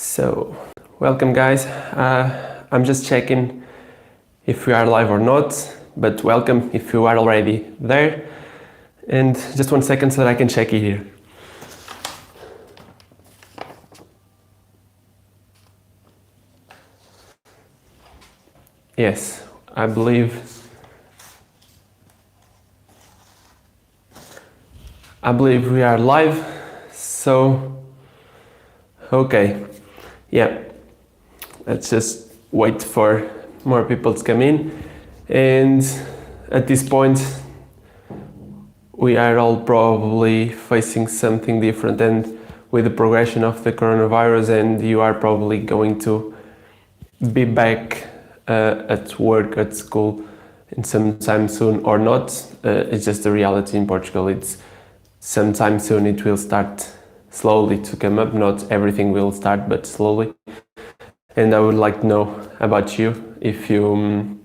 So, welcome guys. I'm just checking if we are live or not, but welcome if you are already there. And just 1 second so that I can check it here. Yes, I believe we are live. So, okay. Yeah, let's just wait for more people to come in. And at this point, we are all probably facing something different, and with the progression of the coronavirus, and you are probably going to be back at work, at school, in sometime soon or not. It's just the reality in Portugal. It's sometime soon it will start slowly to come up. Not everything will start, but slowly. And I would like to know about you, if you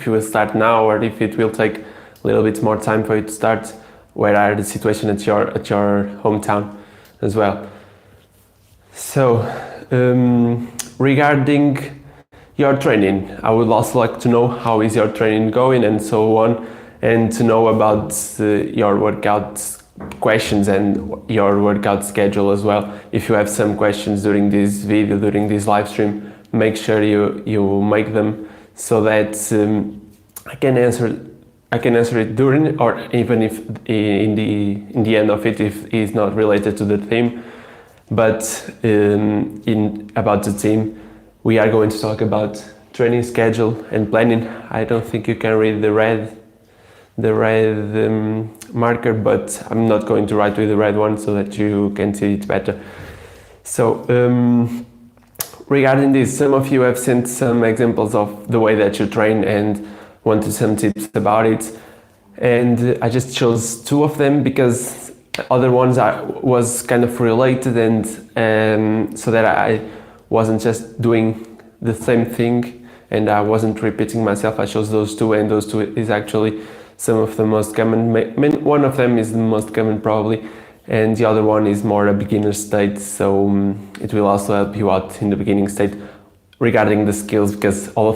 will start now or if it will take a little bit more time for you to start. Where are the situation at your hometown as well? So regarding your training, I would also like to know how is your training going and so on, and to know about your workout questions and your workout schedule as well. If you have some questions during this video, during this live stream, make sure you make them so that I can answer it during, or even if in the end of it, if it's not related to the theme. But about the theme, we are going to talk about training schedule and planning. I don't think you can read the red marker, but I'm not going to write with the red one so that you can see it better. So regarding this, some of you have sent some examples of the way that you train and wanted some tips about it, and I just chose 2 of them because other ones was kind of related, and so that I wasn't just doing the same thing and I wasn't repeating myself. I chose those 2, and those 2 is actually some of the most common. One of them is the most common probably, and the other one is more a beginner state, so it will also help you out in the beginning state regarding the skills, because all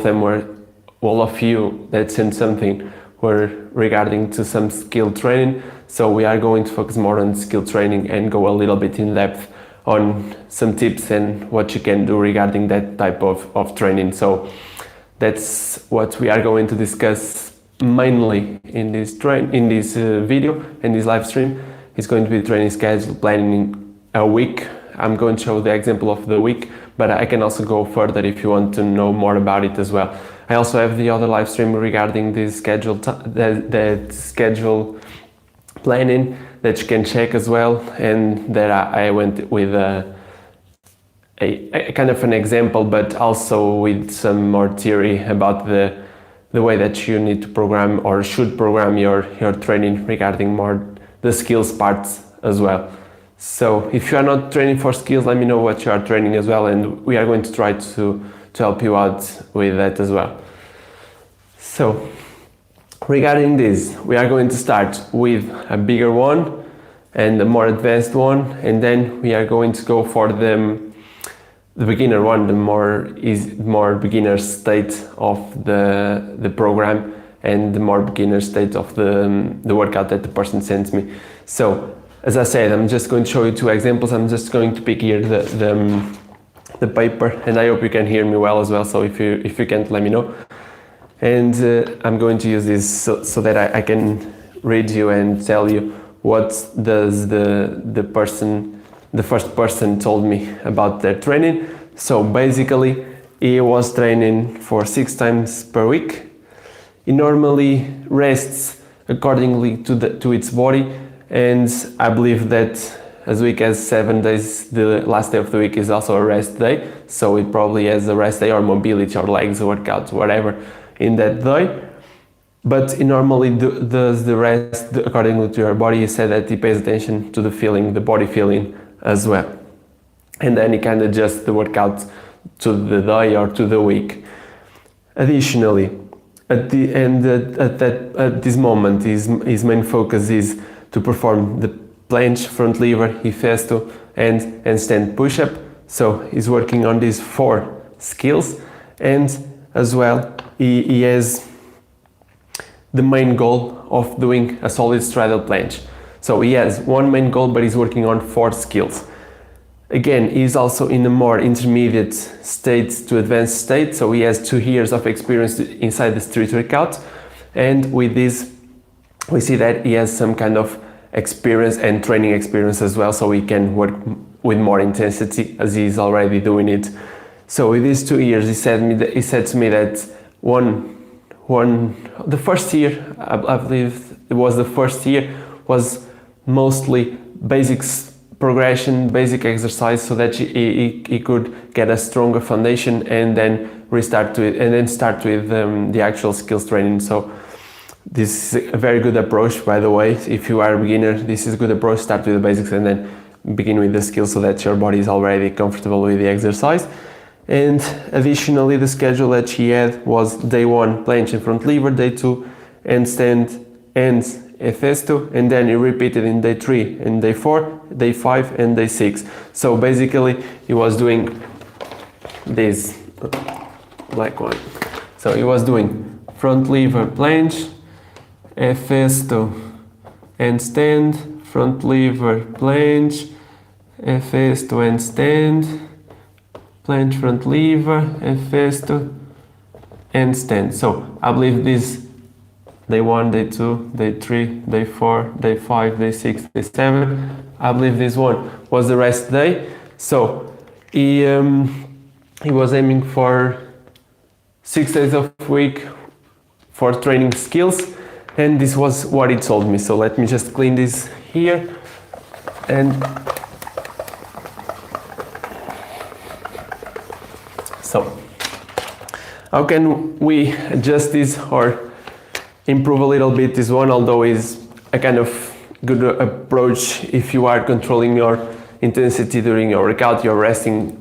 of you that sent something were regarding to some skill training. So we are going to focus more on skill training and go a little bit in depth on some tips and what you can do regarding that type of training. So that's what we are going to discuss mainly in this video, in this live stream. It's going to be training schedule, planning a week. I'm going to show the example of the week, but I can also go further if you want to know more about it as well. I also have the other live stream regarding this schedule, that schedule planning, that you can check as well, and that I went with a kind of an example, but also with some more theory about the way that you need to program or should program your training regarding more the skills parts as well. So if you are not training for skills, let me know what you are training as well, and we are going to try to help you out with that as well. So regarding this, we are going to start with a bigger one and a more advanced one, and then we are going to go for the beginner one, the more beginner state of the program, and the more beginner state of the workout that the person sends me. So as I said, I'm just going to show you 2 examples. I'm just going to pick here the paper, and I hope you can hear me well as well. So if you can't, let me know. And I'm going to use this so that I can read you and tell you what does the first person told me about their training. So basically, he was training for 6 times per week. He normally rests accordingly to its body, and I believe that as week as 7 days, the last day of the week is also a rest day. So it probably has a rest day or mobility or legs workout, whatever, in that day. But he normally does the rest accordingly to your body. He said that he pays attention to the feeling, the body feeling as well. And then he can adjust the workout to the day or to the week. Additionally, at the end, at this moment, his main focus is to perform the planche, front lever, hifesto, and handstand push-up. So he's working on these 4 skills, and as well he has the main goal of doing a solid straddle planche. So he has one main goal, but he's working on 4 skills. Again, he's also in a more intermediate state to advanced state, so he has 2 years of experience inside the street workout, and with this we see that he has some kind of experience and training experience as well, so he can work with more intensity as he's already doing it. So with these 2 years, he said to me that the first year, I believe it was the first year, was mostly basics progression, basic exercise, so that he could get a stronger foundation and then start with the actual skills training. So this is a very good approach, by the way. If you are a beginner, this is a good approach. Start with the basics and then begin with the skills so that your body is already comfortable with the exercise. And additionally, the schedule that she had was day 1 planche and front lever, day 2 handstand and 𝚑𝚗𝚅, and then he repeated in day 3 and day 4, day 5 and day 6. So basically he was doing this like one. So he was doing front lever planche, 𝚑𝚗𝚅 handstand, front lever planche, 𝚑𝚗𝚅 handstand, planche front lever, 𝚑𝚗𝚅 handstand. So I believe this day 1, day 2, day 3, day 4, day 5, day 6, day 7. I believe this one was the rest day. So he was aiming for 6 days of week for training skills, and this was what he told me. So let me just clean this here. And so how can we adjust this or improve a little bit this one, although is a kind of good approach if you are controlling your intensity during your workout, you're resting,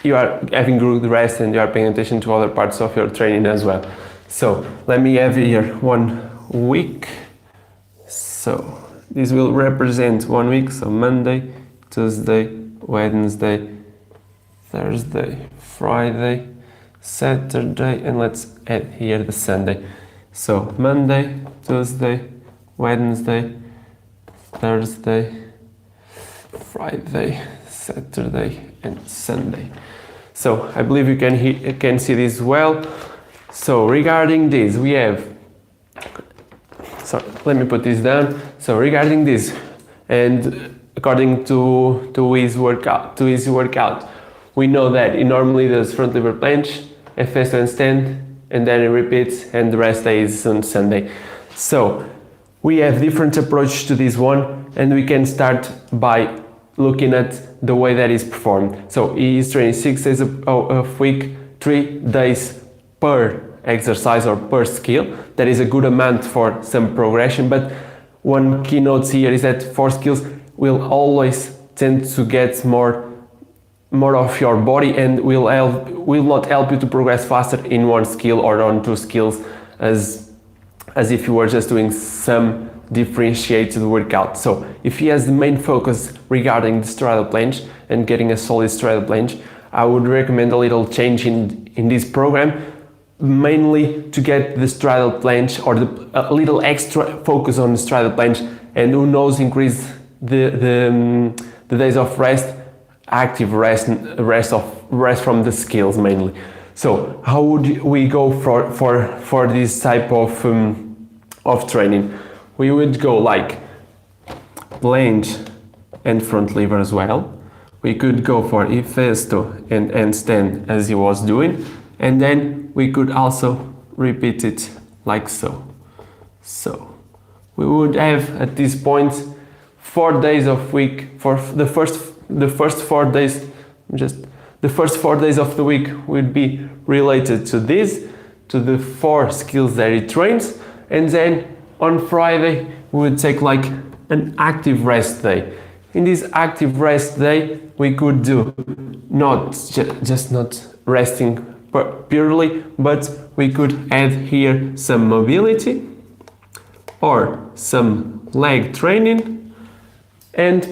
you are having good rest and you are paying attention to other parts of your training as well. So let me have here 1 week. So this will represent 1 week, so Monday, Tuesday, Wednesday, Thursday, Friday, Saturday, and let's add here the Sunday. So Monday, Tuesday, Wednesday, Thursday, Friday, Saturday and Sunday. So I believe you can see this well. So regarding this, we have, so let me put this down. So regarding this, and according to his workout, we know that he normally does front lever planche, 𝚑𝚗𝚅 handstand, and then he repeats, and the rest is on Sunday. So we have different approach to this one, and we can start by looking at the way that is performed. So he is training 6 days a week, 3 days per exercise or per skill. That is a good amount for some progression, but one key note here is that 4 skills will always tend to get more of your body and will not help you to progress faster in 1 skill or on 2 skills as if you were just doing some differentiated workout. So if he has the main focus regarding the straddle planche and getting a solid straddle planche, I would recommend a little change in this program, mainly to get the straddle planche or a little extra focus on the straddle planche, and who knows, increase the days of rest, active rest from the skills mainly. So how would we go for this type of training? We would go like planche and front lever as well. We could go for 𝚑𝚗𝚅 and handstand as he was doing, and then we could also repeat it like so. So we would have at this point 4 days of week for the first 4 days. The first 4 days of the week would be related to this, to the 4 skills that he trains, and then on Friday we would take like an active rest day. In this active rest day we could do not resting purely, but we could add here some mobility or some leg training, and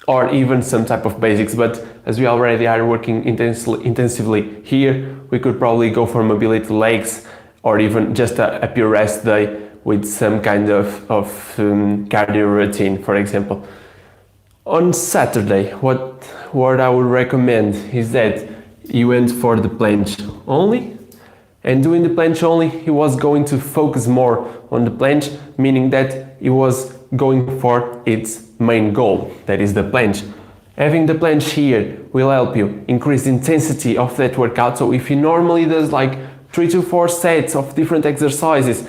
or even some type of basics. But as we already are working intensively here, we could probably go for mobility legs, or even just a pure rest day with some kind of cardio routine, for example. On Saturday, what I would recommend is that you went for the planche only, and doing the planche only, he was going to focus more on the planche, meaning that he was going for its main goal, that is the planche. Having the planche here will help you increase the intensity of that workout. So if he normally does like 3 to 4 sets of different exercises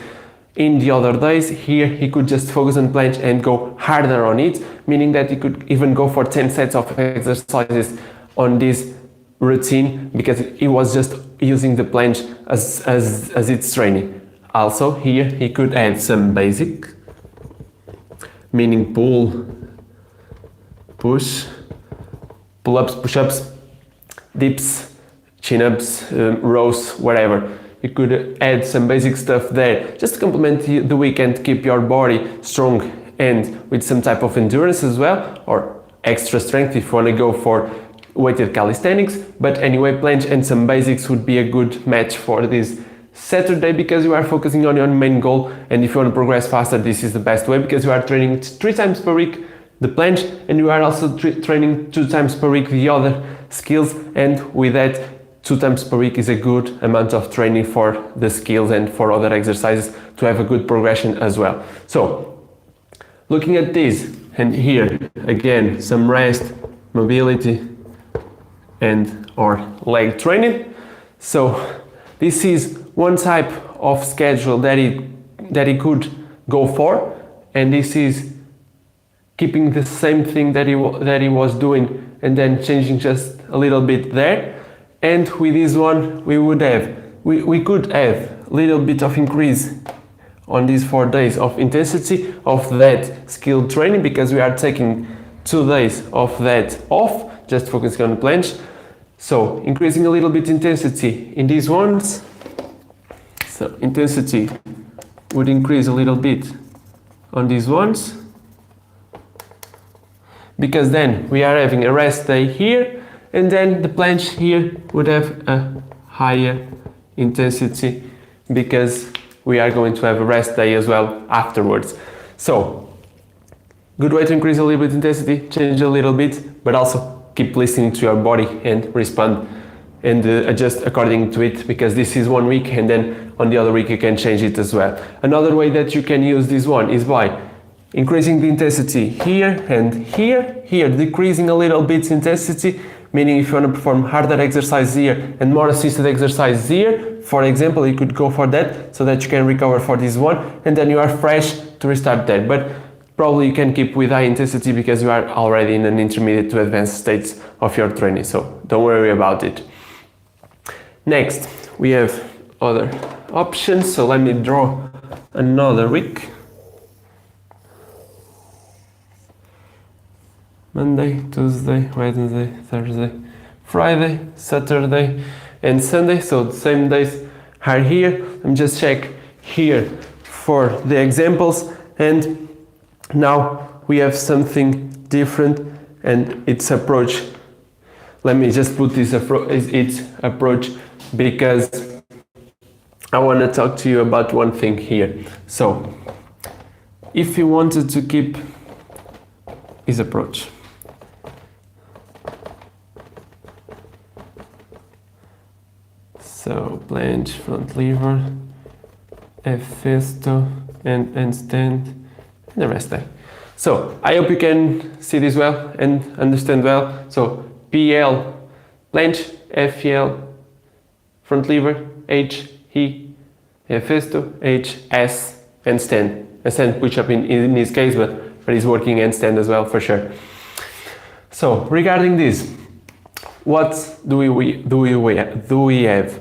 in the other days, here he could just focus on planche and go harder on it, meaning that he could even go for 10 sets of exercises on this routine, because he was just using the planche as its training. Also here he could add some basic, meaning pull, push, pull-ups, push-ups, dips, chin-ups, rows, whatever. You could add some basic stuff there just to complement the week and keep your body strong and with some type of endurance as well, or extra strength if you want to go for weighted calisthenics. But anyway, planche and some basics would be a good match for this Saturday, because you are focusing on your main goal. And if you want to progress faster, this is the best way, because you are training 3 times per week the planche, and you are also training 2 times per week the other skills, and with that 2 times per week is a good amount of training for the skills and for other exercises to have a good progression as well. So looking at this, and here again some rest, mobility and or leg training. So this is one type of schedule that he could go for, and this is keeping the same thing that he was doing and then changing just a little bit there. And with this one we could have a little bit of increase on these 4 days of intensity of that skill training, because we are taking 2 days of that off, just focusing on planche. So increasing a little bit intensity in these ones. So intensity would increase a little bit on these ones, because then we are having a rest day here, and then the planche here would have a higher intensity, because we are going to have a rest day as well afterwards. So good way to increase a little bit intensity, change a little bit, but also keep listening to your body and respond and adjust according to it, because this is 1 week, and then on the other week you can change it as well. Another way that you can use this one is by increasing the intensity here and here, decreasing a little bit intensity, meaning if you want to perform harder exercise here and more assisted exercise here, for example, you could go for that so that you can recover for this one, and then you are fresh to restart that. But probably you can keep with high intensity, because you are already in an intermediate to advanced states of your training, so don't worry about it. Next, we have other options, so let me draw another week. Monday, Tuesday, Wednesday, Thursday, Friday, Saturday and Sunday. So the same days are here. Let me just check here for the examples, and now we have something different, and its approach. Let me just put this its approach, because I want to talk to you about one thing here. So if you wanted to keep his approach, so planche, front lever, F-festo, and handstand, and the rest there. So I hope you can see this well and understand well. So PL, planche, FL, front lever, H, E, F-festo, H, S, and stand. Handstand push-up in this case, but he's working handstand as well for sure. So regarding this, what do we have?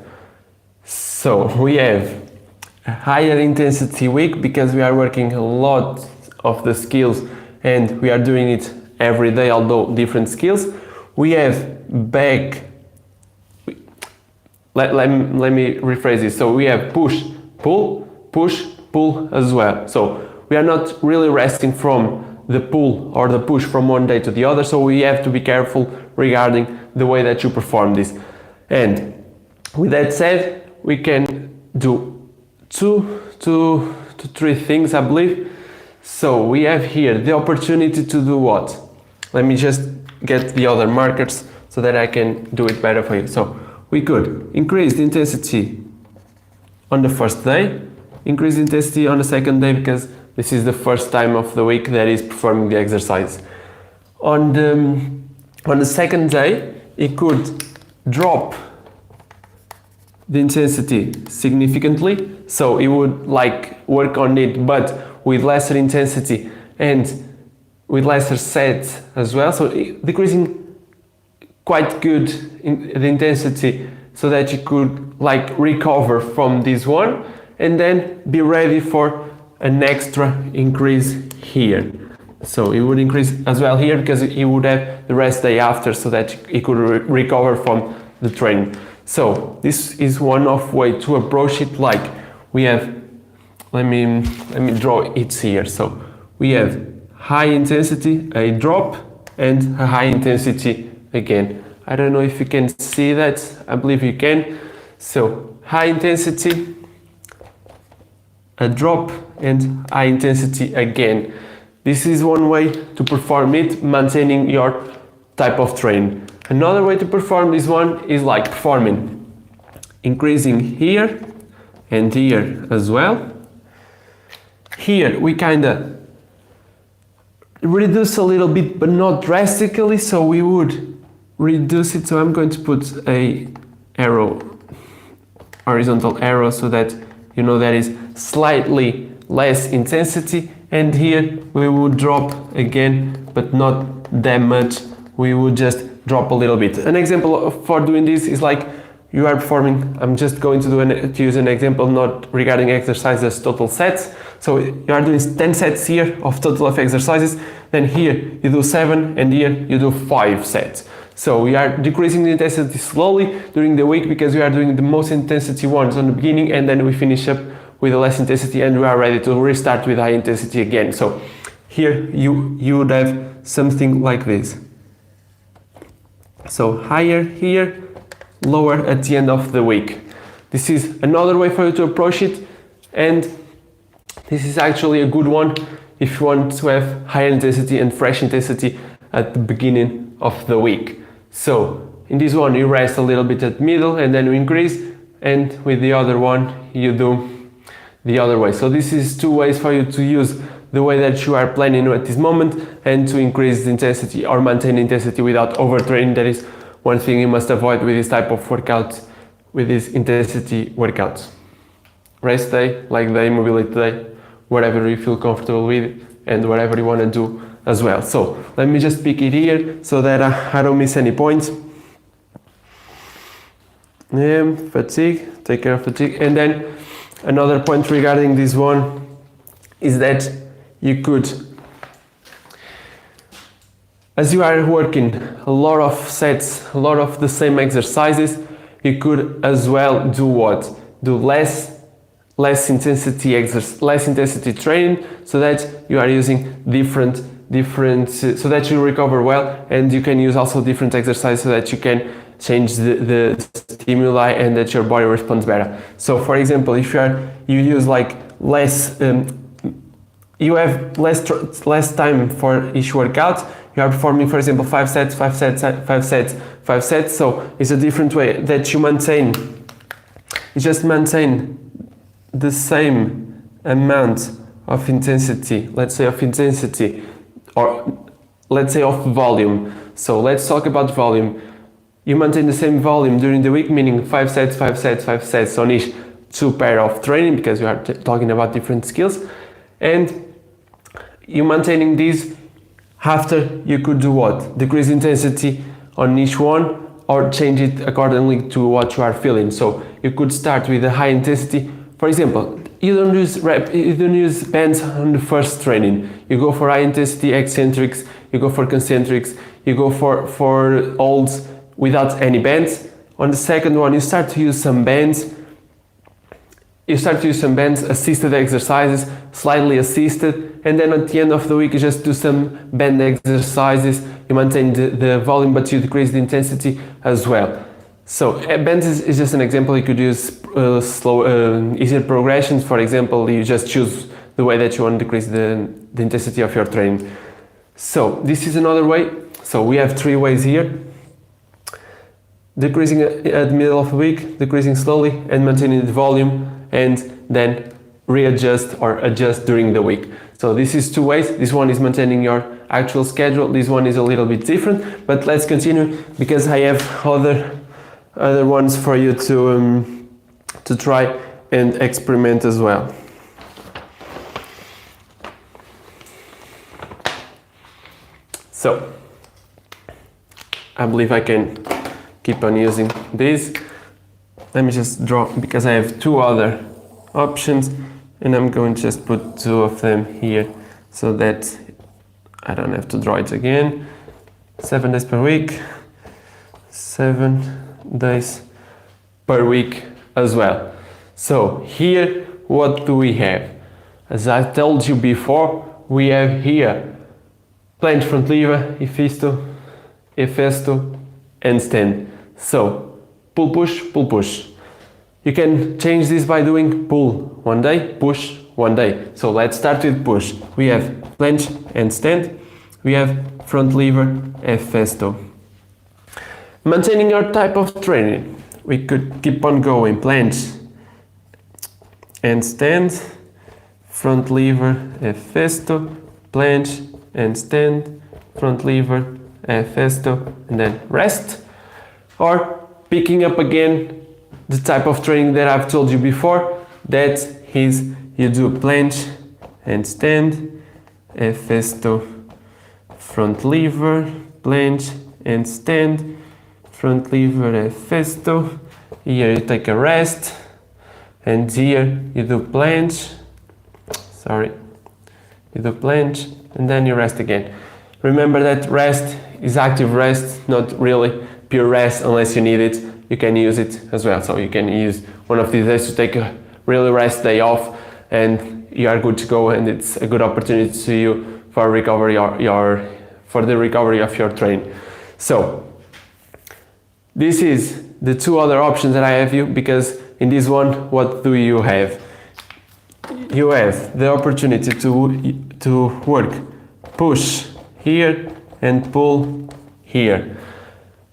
So we have a higher intensity week, because we are working a lot of the skills and we are doing it every day, although different skills. We have back, let me rephrase this. So we have push, pull as well. So we are not really resting from the pull or the push from one day to the other, so we have to be careful regarding the way that you perform this. And with that said, we can do two to three things, I believe. So we have here the opportunity to do what? Let me just get the other markers so that I can do it better for you. So we could increase the intensity on the first day, increase the intensity on the second day, because this is the first time of the week that is performing the exercise. On the second day, it could drop the intensity significantly, so it would like work on it but with lesser intensity and with lesser sets as well, so decreasing quite good in the intensity so that you could like recover from this one and then be ready for an extra increase here. So it would increase as well here because it would have the rest day after so that it could recover from the training. So this is one of way to approach it. Like we have, let me draw it here. So we have high intensity, a drop, and a high intensity again. I don't know if you can see that. I believe you can. So high intensity, a drop, and high intensity again. This is one way to perform it, maintaining your type of training. Another way to perform this one is like performing, increasing here and here as well. Here we kind of reduce a little bit, but not drastically, so we would reduce it. So I'm going to put a arrow, horizontal arrow, so that you know that is slightly less intensity, and here we would drop again, but not that much. We would just drop a little bit. An example for doing this is like you are performing, I'm just going to use an example not regarding exercises, total sets. So you are doing 10 sets here of total of exercises, then here you do 7 and here you do 5 sets. So we are decreasing the intensity slowly during the week because we are doing the most intensity ones on the beginning, and then we finish up with a less intensity and we are ready to restart with high intensity again. So here you would have something like this. So higher here, lower at the end of the week. This is another way for you to approach it, and this is actually a good one if you want to have high intensity and fresh intensity at the beginning of the week. So in this one you rest a little bit at middle and then you increase, and with the other one you do the other way. So this is two ways for you to use the way that you are planning at this moment and to increase the intensity or maintain intensity without overtraining. That is one thing you must avoid with this type of workouts, with these intensity workouts. Rest day, leg day, mobility day, whatever you feel comfortable with and whatever you want to do as well. So let me just pick it here so that I don't miss any points. Fatigue, take care of fatigue. And then another point regarding this one is that you could, as you are working a lot of sets, a lot of the same exercises, you could as well do what? Do less intensity training, so that you are using different so that you recover well, and you can use also different exercises so that you can change the stimuli and that your body responds better. So for example, if you use like less you have less time for each workout, you are performing, for example, 5 sets, 5 sets, 5 sets, 5 sets. So it's a different way that you maintain. You just maintain the same amount of intensity, let's say of intensity, or let's say of volume. So let's talk about volume. You maintain the same volume during the week, meaning 5 sets, 5 sets, 5 sets on each 2 pair of training, because we are talking about different skills. And you maintaining these, after you could do what? Decrease intensity on each one or change it accordingly to what you are feeling. So you could start with a high intensity. For example, you don't use bands on the first training. You go for high intensity eccentrics, you go for concentrics, you go for holds without any bands. On the second one, you start to use some bands. Assisted exercises, slightly assisted, and then at the end of the week you just do some band exercises. You maintain the volume, but you decrease the intensity as well. So bands is just an example. You could use easier progressions. For example, you just choose the way that you want to decrease the intensity of your training. So this is another way. So we have 3 ways here: decreasing at the middle of the week, decreasing slowly, and maintaining the volume, and then readjust or adjust during the week. So this is 2 ways. This one is maintaining your actual schedule. This one is a little bit different, but let's continue because I have other ones for you to try and experiment as well. So I believe I can keep on using these. Let me just draw, because I have 2 other options, and I'm going to just put 2 of them here so that I don't have to draw it again. 7 days per week, 7 days per week as well. So here, what do we have? As I told you before, we have here planche front lever, 𝚬𝚗𝚜𝚗𝚘, and stand. So pull push. You can change this by doing pull one day, push one day. So let's start with push. We have planche and stand. We have front lever, 𝚬𝚗𝚜𝚗. Maintaining your type of training, we could keep on going. Planche and stand, front lever, 𝚬𝚗𝚜𝚗, planche and stand, front lever, 𝚬𝚗𝚜𝚗, and then rest. Or picking up again the type of training that I've told you before, that is, you do planche and stand, 𝚬𝚗𝚜𝚗, front lever, planche and stand, front lever, 𝚬𝚗𝚜𝚗. Here you take a rest, and here you do planche, and then you rest again. Remember that rest is active rest, not really pure rest unless you need it. You can use it as well. So you can use one of these days to take a really rest day off, and you are good to go, and it's a good opportunity to you for recovery for the recovery of your training. So this is the 2 other options that I have you, because in this one, what do you have? You have the opportunity to work push here and pull here,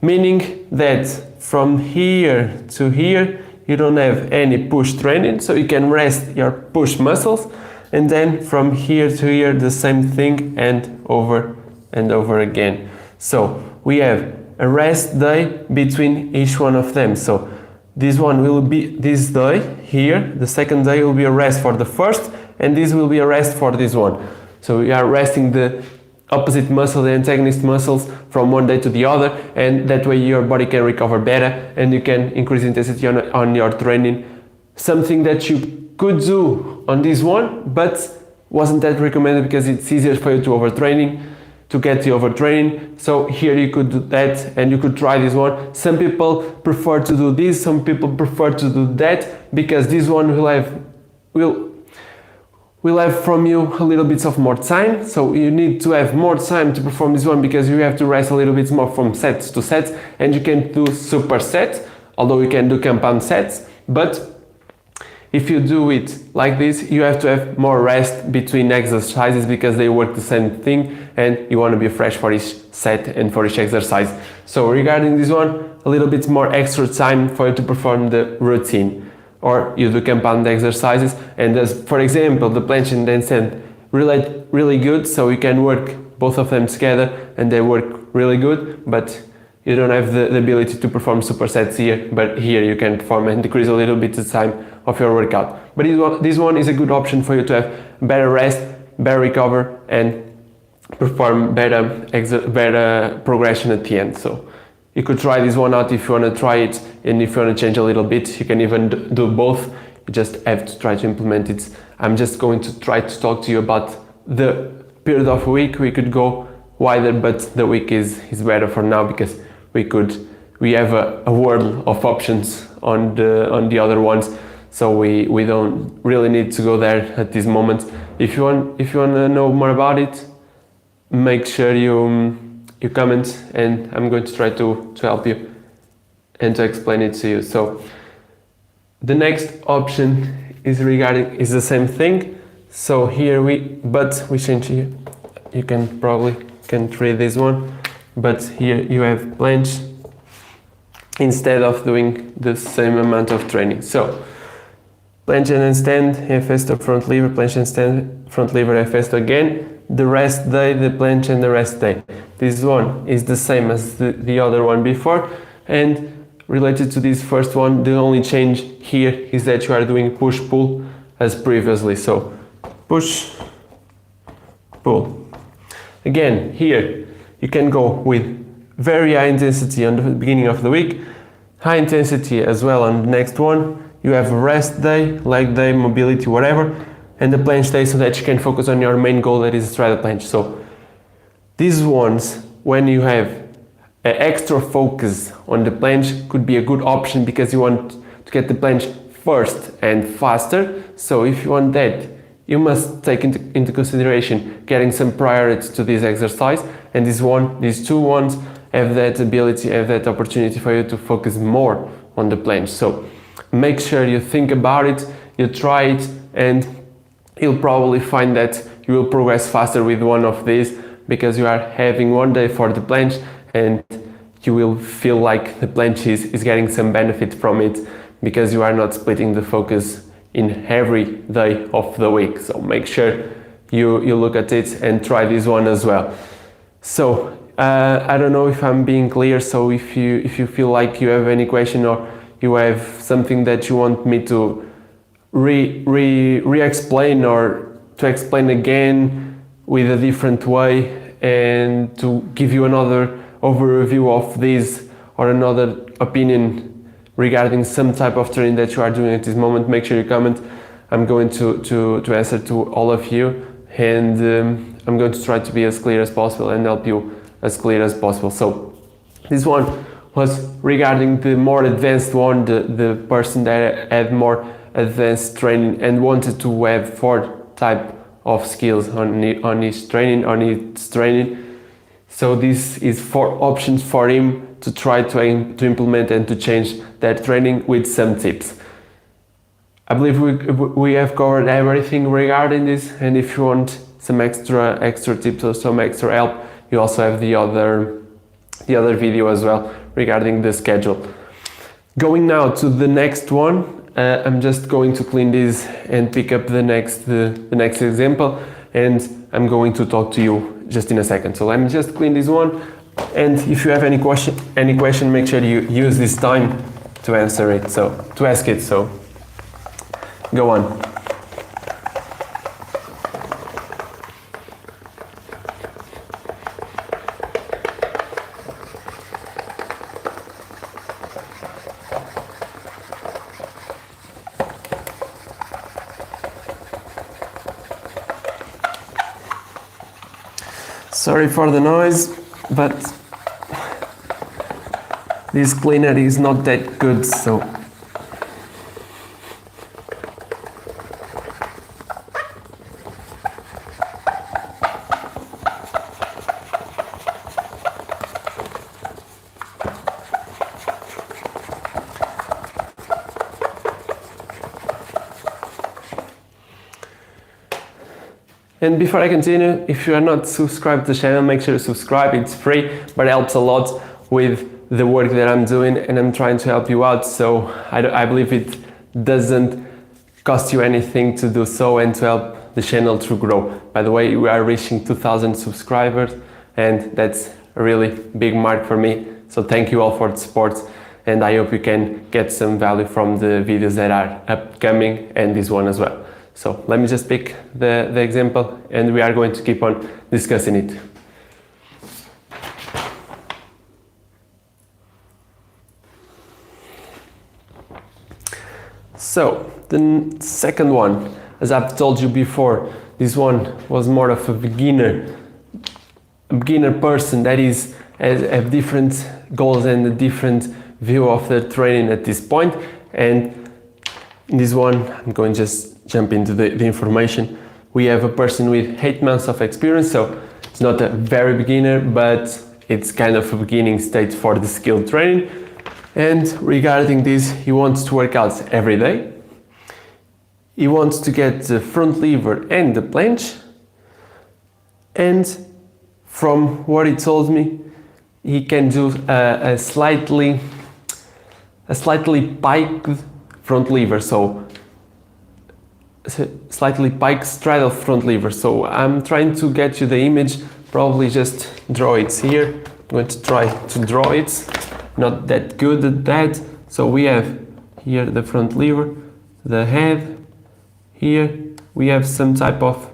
meaning that from here to here you don't have any push training, so you can rest your push muscles, and then from here to here the same thing, and over again. So we have a rest day between each one of them. So this one will be this day here, the second day will be a rest for the first, and this will be a rest for this one. So we are resting the opposite muscle, the antagonist muscles, from one day to the other, and that way your body can recover better and you can increase intensity on your training. Something that you could do on this one, but wasn't that recommended because it's easier for you to get the overtraining. So here you could do that, and you could try this one. Some people prefer to do this, some people prefer to do that, because this one will have from you a little bit of more time. So you need to have more time to perform this one, because you have to rest a little bit more from sets to sets, and you can do super sets, although you can do compound sets. But if you do it like this, you have to have more rest between exercises, because they work the same thing, and you want to be fresh for each set and for each exercise. So regarding this one, a little bit more extra time for you to perform the routine. Or you do compound exercises, and as for example the planche and then stand relate really good, so you can work both of them together and they work really good, but you don't have the ability to perform supersets here, but here you can perform and decrease a little bit the time of your workout. But this one is a good option for you to have better rest, better recover, and perform better progression at the end. So you could try this one out if you want to try it, and if you want to change a little bit, you can even do both. You just have to try to implement it. I'm just going to try to talk to you about the period of a week. We could go wider, but the week is better for now, because we have a world of options on the other ones. so we don't really need to go there at this moment. If you want to know more about it, make sure you comment, and I'm going to try to help you and to explain it to you. So the next option is the same thing. So here we change here. You can probably can't read this one, but here you have planche instead of doing the same amount of training. So planche and stand, hefesto front lever, planche and stand, front lever, hefesto again, the rest day, the planche and the rest day. This one is the same as the other one before, and related to this first one, the only change here is that you are doing push-pull as previously. So push, pull. Again, here you can go with very high intensity on the beginning of the week, high intensity as well on the next one. You have a rest day, leg day, mobility, whatever, and the planche day so that you can focus on your main goal, that is straddle planche. So these ones, when you have an extra focus on the planche, could be a good option because you want to get the planche first and faster. So if you want that, you must take into consideration getting some priority to this exercise, and these two ones have that ability, have that opportunity for you to focus more on the planche. So make sure you think about it, you try it, and you'll probably find that you will progress faster with one of these because you are having one day for the planche and you will feel like the planche is getting some benefit from it because you are not splitting the focus in every day of the week. So make sure you look at it and try this one as well. So I don't know if I'm being clear, so if you feel like you have any question or you have something that you want me to re-explain or to explain again with a different way and to give you another overview of this or another opinion regarding some type of training that you are doing at this moment, make sure you comment. I'm going to answer to all of you, and I'm going to try to be as clear as possible and help you as clear as possible. So this one was regarding the more advanced one, the person that had more advanced training and wanted to have 4 type of skills on his training. So this is 4 options for him to try to implement and to change that training with some tips. I believe we have covered everything regarding this, and if you want some extra tips or some extra help, you also have the other video as well regarding the schedule. Going now to the next one, I'm just going to clean this and pick up the next example, and I'm going to talk to you just in a second. So let me just clean this one, and if you have any question, make sure you use this time to answer it. So to ask it. So go on. Sorry for the noise, but this cleaner is not that good, so And before I continue, if you are not subscribed to the channel, make sure to subscribe. It's free, but it helps a lot with the work that I'm doing, and I'm trying to help you out. So I believe it doesn't cost you anything to do so and to help the channel to grow. By the way, we are reaching 2,000 subscribers, and that's a really big mark for me. So thank you all for the support, and I hope you can get some value from the videos that are upcoming and this one as well. So let me just pick the example, and we are going to keep on discussing it. So the second one, as I've told you before, this one was more of a beginner person that have different goals and a different view of the training at this point, and In this one, I'm going to just jump into the information. We have a person with 8 months of experience, so it's not a very beginner, but it's kind of a beginning stage for the skill training. And regarding this, he wants to work out every day. He wants to get the front lever and the planche. And from what he told me, he can do a slightly piked front lever, so slightly piked straddle front lever. So I'm trying to get you the image, probably just draw it here. I'm going to try to draw it, not that good at that. So we have here the front lever, the head, here we have some type of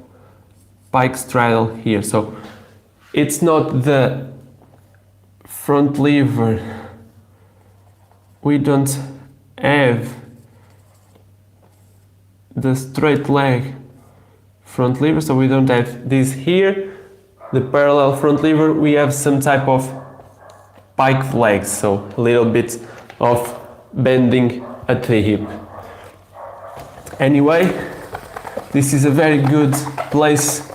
pike straddle here. So it's not the front lever, we don't have the straight leg front lever, so we don't have this here, the parallel front lever, we have some type of pike legs, so a little bit of bending at the hip. Anyway, this is a very good place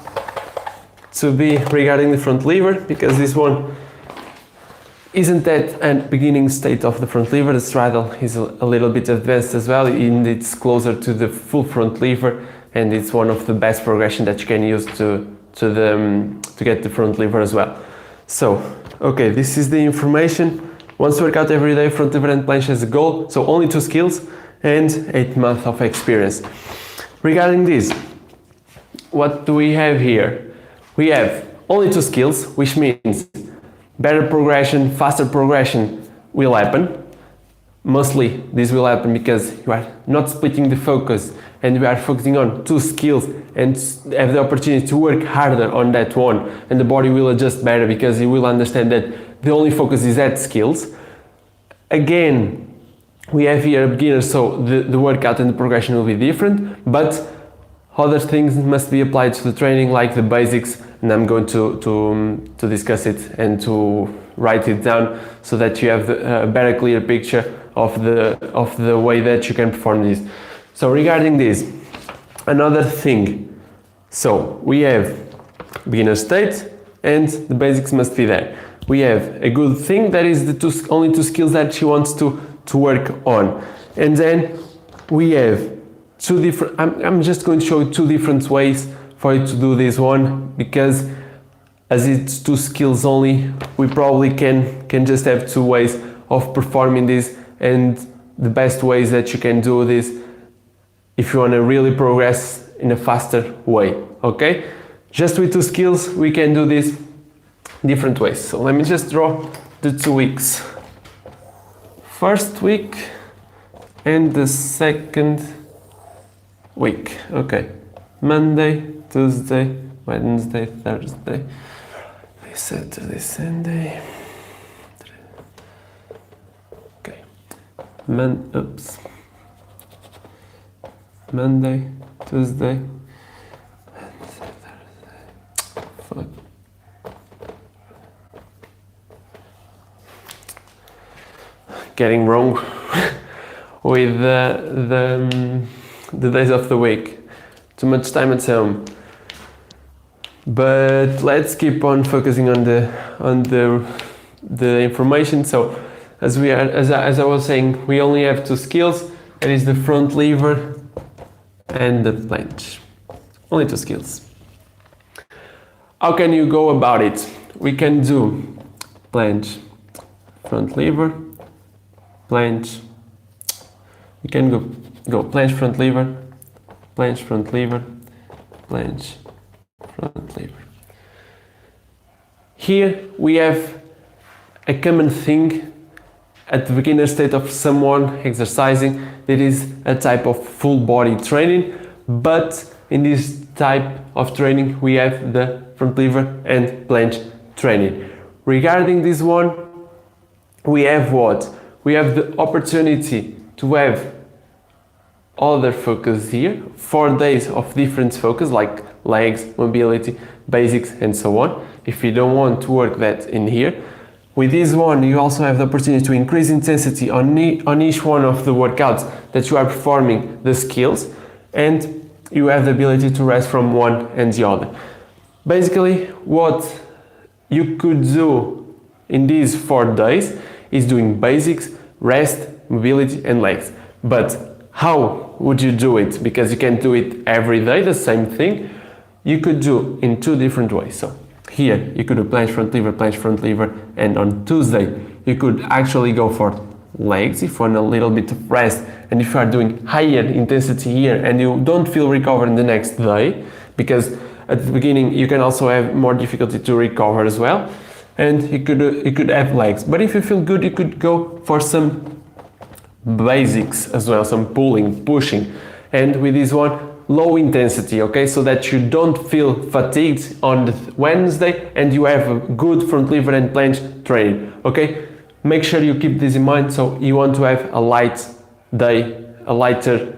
to be regarding the front lever, because this one isn't at a beginning state of the front lever. The straddle is a little bit advanced as well, and it's closer to the full front lever, and it's one of the best progression that you can use to get the front lever as well. So, okay, this is the information. Once work out every day, front lever and planche as a goal. So only 2 skills and 8 months of experience. Regarding this, what do we have here? We have only 2 skills, which means better progression, faster progression will happen. Mostly this will happen because you are not splitting the focus and we are focusing on 2 skills and have the opportunity to work harder on that one, and the body will adjust better because you will understand that the only focus is at skills. Again, we have here a beginner, so the workout and the progression will be different, but other things must be applied to the training, like the basics, and I'm going to discuss it and to write it down so that you have a better clear picture of the way that you can perform this. So regarding this, another thing, so we have beginner state and the basics must be there. We have a good thing, that is the only 2 skills that she wants to work on, and then we have 2 different, I'm just going to show you 2 different ways for you to do this one, because as it's 2 skills only, we probably can just have 2 ways of performing this, and the best ways that you can do this if you want to really progress in a faster way. Okay, just with 2 skills we can do this different ways. So let me just draw the 2 weeks, first week and the second week. Okay, Monday, Tuesday, Wednesday, Thursday, Saturday, Sunday. Okay, Monday, Tuesday, Wednesday, Thursday. Fuck. Getting wrong with the days of the week. Too much time at home. But let's keep on focusing on the information. So as I was saying, we only have 2 skills. That is the front lever and the planche. Only 2 skills. How can you go about it? We can do planche, front lever, planche. We can go planche, front lever, planche, front lever, planche, front lever. Here we have a common thing at the beginner state of someone exercising. That is a type of full body training, but in this type of training we have the front lever and planche training. Regarding this one, we have what? We have the opportunity to have other focus here, 4 days of different focus, like legs, mobility, basics, and so on. If you don't want to work that in here, With this one, you also have the opportunity to increase intensity on each one of the workouts that you are performing the skills, and you have the ability to rest from one and the other. Basically, what you could do in these 4 days is doing basics, rest, mobility and legs. But how would you do it? Because you can't do it every day, the same thing. You could do in 2 different ways. So here you could do planche front lever, and on Tuesday you could actually go for legs if you want a little bit of rest, and if you are doing higher intensity here and you don't feel recovered the next day, because at the beginning you can also have more difficulty to recover as well, and you could have legs. But if you feel good, you could go for some basics as well, some pulling, pushing, and with this one, low intensity, okay, so that you don't feel fatigued on the Wednesday and you have a good front lever and planche training, okay. Make sure you keep this in mind. So you want to have a light day, a lighter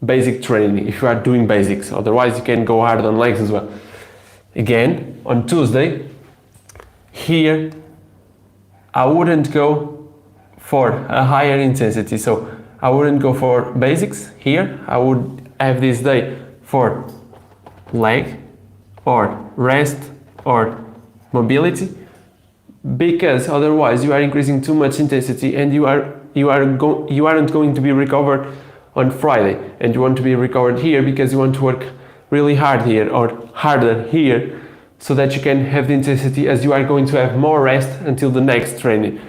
basic training if you are doing basics, otherwise you can go hard on legs as well. Again, on Tuesday, here I wouldn't go for a higher intensity, so I wouldn't go for basics here. I would have this day for leg or rest or mobility, because otherwise you are increasing too much intensity and you aren't going to be recovered on Friday, and you want to be recovered here because you want to work really hard here or harder here, so that you can have the intensity as you are going to have more rest until the next training.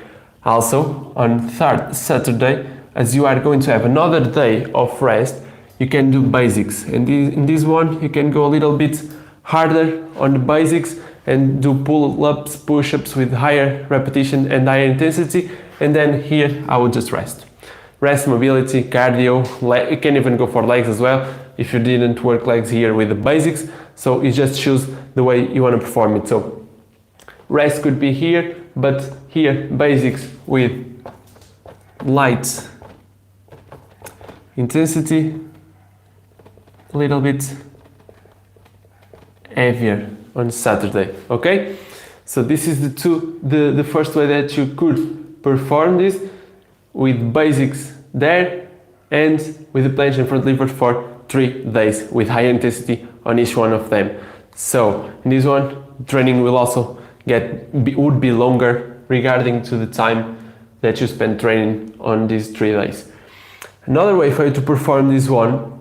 Also on Saturday, as you are going to have another day of rest, you can do basics, and in this one you can go a little bit harder on the basics and do pull-ups, push-ups with higher repetition and higher intensity, and then here I would just rest, mobility, cardio, you can even go for legs as well if you didn't work legs here with the basics. So you just choose the way you want to perform it. So rest could be here, but here basics with light intensity, a little bit heavier on Saturday, okay? So this is the first way that you could perform this, with basics there and with the planche and front lever for 3 days with high intensity on each one of them. So in this one, training will also would be longer regarding to the time that you spend training on these 3 days. Another way for you to perform this one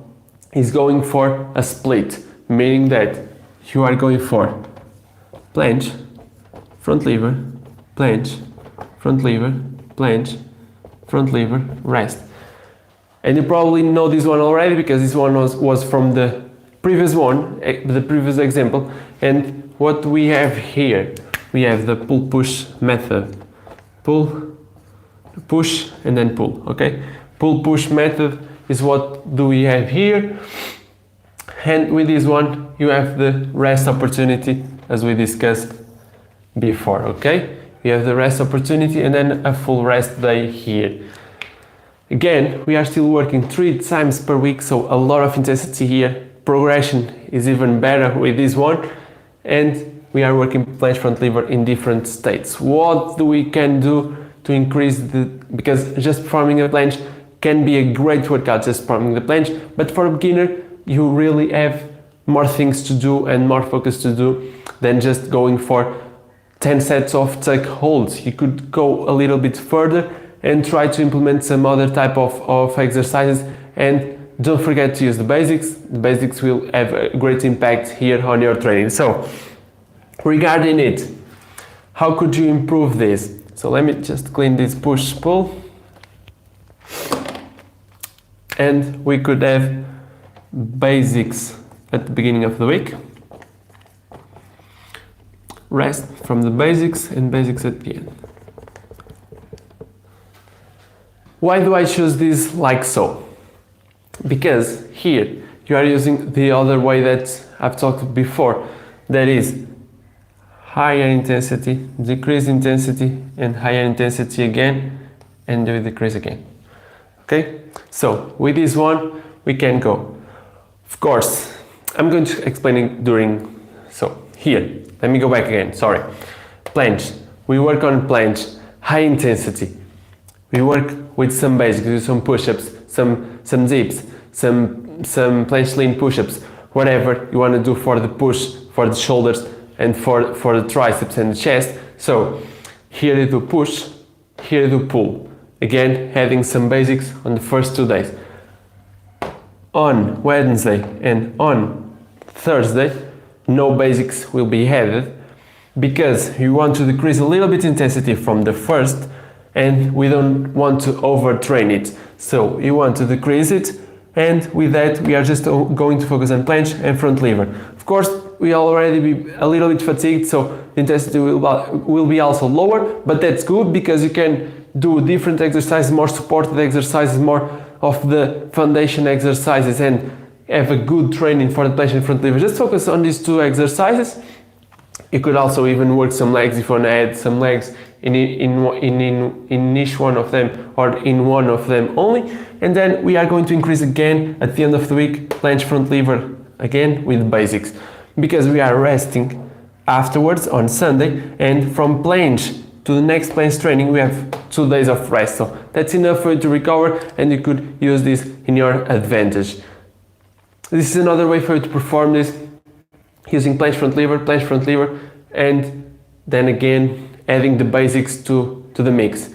is going for a split, meaning that you are going for planche, front lever, planche, front lever, planche, front lever, rest. And you probably know this one already because this one was from the previous one, the previous example. And what we have here, we have the pull-push method. Pull, push, and then pull, okay? Pull-push method is what do we have here. And with this one, you have the rest opportunity as we discussed before, okay? We have the rest opportunity and then a full rest day here. Again, we are still working 3 times per week, so a lot of intensity here. Progression is even better with this one. And we are working planche front lever in different states. What do we can do to increase because just performing a planche can be a great workout, just performing the planche, but for a beginner, you really have more things to do and more focus to do than just going for 10 sets of tuck holds. You could go a little bit further and try to implement some other type of exercises, and don't forget to use the basics. The basics will have a great impact here on your training. So regarding it, how could you improve this? So let me just clean this push-pull, and we could have basics at the beginning of the week, rest from the basics, and basics at the end. Why do I choose this like so? Because here you are using the other way that I've talked before, that is higher intensity, decrease intensity, and higher intensity again, and do decrease again. Okay, so with this one we can go. Of course, I'm going to explain it during, so here, let me go back again, sorry. Planche, We work on planche, high intensity. We work with some basics, do some push-ups, some dips, some planche lean push-ups, whatever you want to do for the push, for the shoulders, and for the triceps and the chest. So here you do push, here you do pull. Again, adding some basics on the first 2 days. On Wednesday and on Thursday, no basics will be added because you want to decrease a little bit intensity from the first, and we don't want to overtrain it. So you want to decrease it, and with that we are just going to focus on planche and front lever. Of course, we already be a little bit fatigued, so intensity will be also lower, but that's good because you can do different exercises, more supported exercises, more of the foundation exercises, and have a good training for the planche and front lever. Just focus on these 2 exercises. You could also even work some legs if you want to add some legs in each one of them, or in one of them only. And then we are going to increase again at the end of the week, planche front lever again with basics, because we are resting afterwards on Sunday, and from planche to the next planche training we have 2 days of rest. So that's enough for you to recover, and you could use this in your advantage. This is another way for you to perform this, using planche front lever, and then again adding the basics to the mix.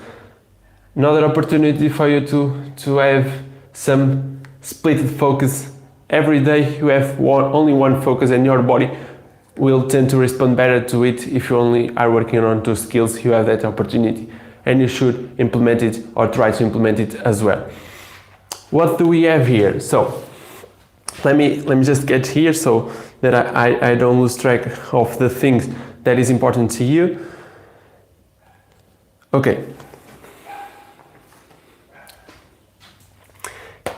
Another opportunity for you to have some split focus. Every day you have only one focus, and your body will tend to respond better to it. If you only are working on 2 skills, you have that opportunity, and you should implement it or try to implement it as well. What do we have here? So let me just get here so that I don't lose track of the things that is important to you. Okay.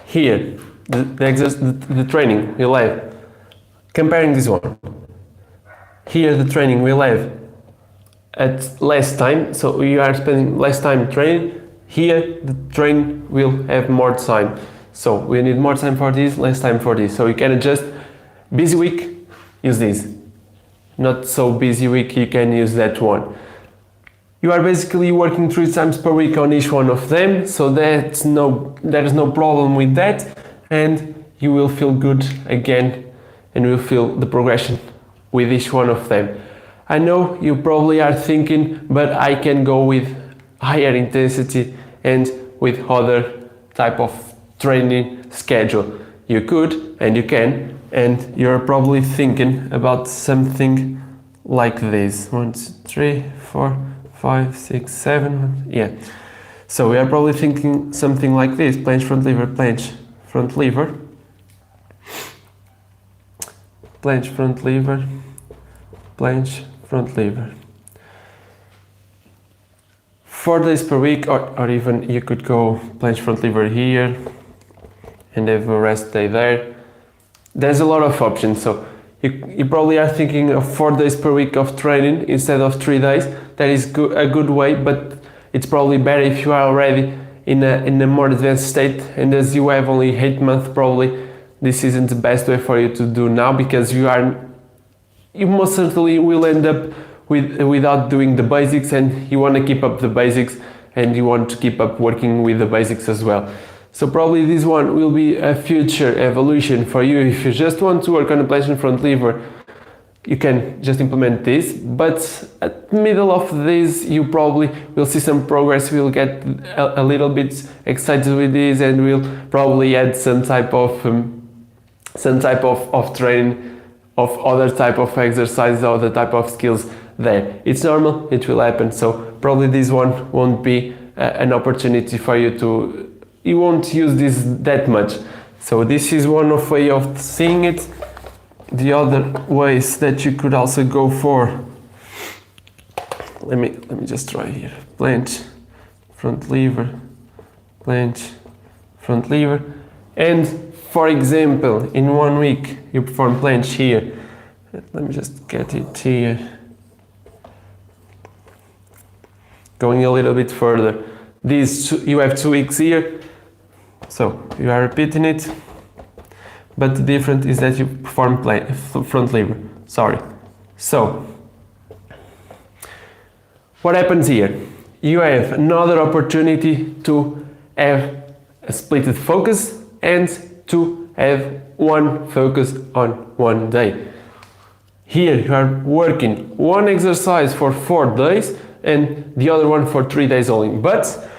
Here, the training we'll have, comparing this one. Here the training we'll have at less time, so you are spending less time training. Here the training will have more time. So we need more time for this, less time for this. So you can adjust. Busy week, use this. Not so busy week, you can use that one. You are basically working 3 times per week on each one of them, so there is no problem with that, and you will feel good again, and you will feel the progression with each one of them. I know you probably are thinking, but I can go with higher intensity and with other type of training schedule. You could, and you can, and you're probably thinking about something like this. 1, 2, 3, 4, 5, 6, 7, yeah. So we are probably thinking something like this: planche front lever, planche front lever, planche front lever, planche front lever. 4 days per week, or even you could go planche front lever here and have a rest day there. There's a lot of options, so you probably are thinking of 4 days per week of training instead of 3 days. That is a good way, but it's probably better if you are already in a more advanced state, and as you have only 8 months, probably this isn't the best way for you to do now, because you most certainly will end up without doing the basics, and you want to keep up the basics, and you want to keep up working with the basics as well. So probably this one will be a future evolution for you. If you just want to work on the planche and front lever, you can just implement this, but at the middle of this you probably will see some progress. We'll get a little bit excited with this, and we'll probably add some type of training, of other type of exercises, other type of skills there. It's normal, it will happen. So probably this one won't be an opportunity for you to, you won't use this that much. So this is one way of seeing it. The other ways that you could also go for, let me just try here: planche, front lever, planche, front lever. And for example, in 1 week you perform planche here. Let me just get it here. Going a little bit further, you have 2 weeks here, so you are repeating it. But the difference is that you perform front lever. Sorry. So What happens here? You have another opportunity to have a split focus and to have one focus on one day. Here you are working one exercise for 4 days and the other one for 3 days only. But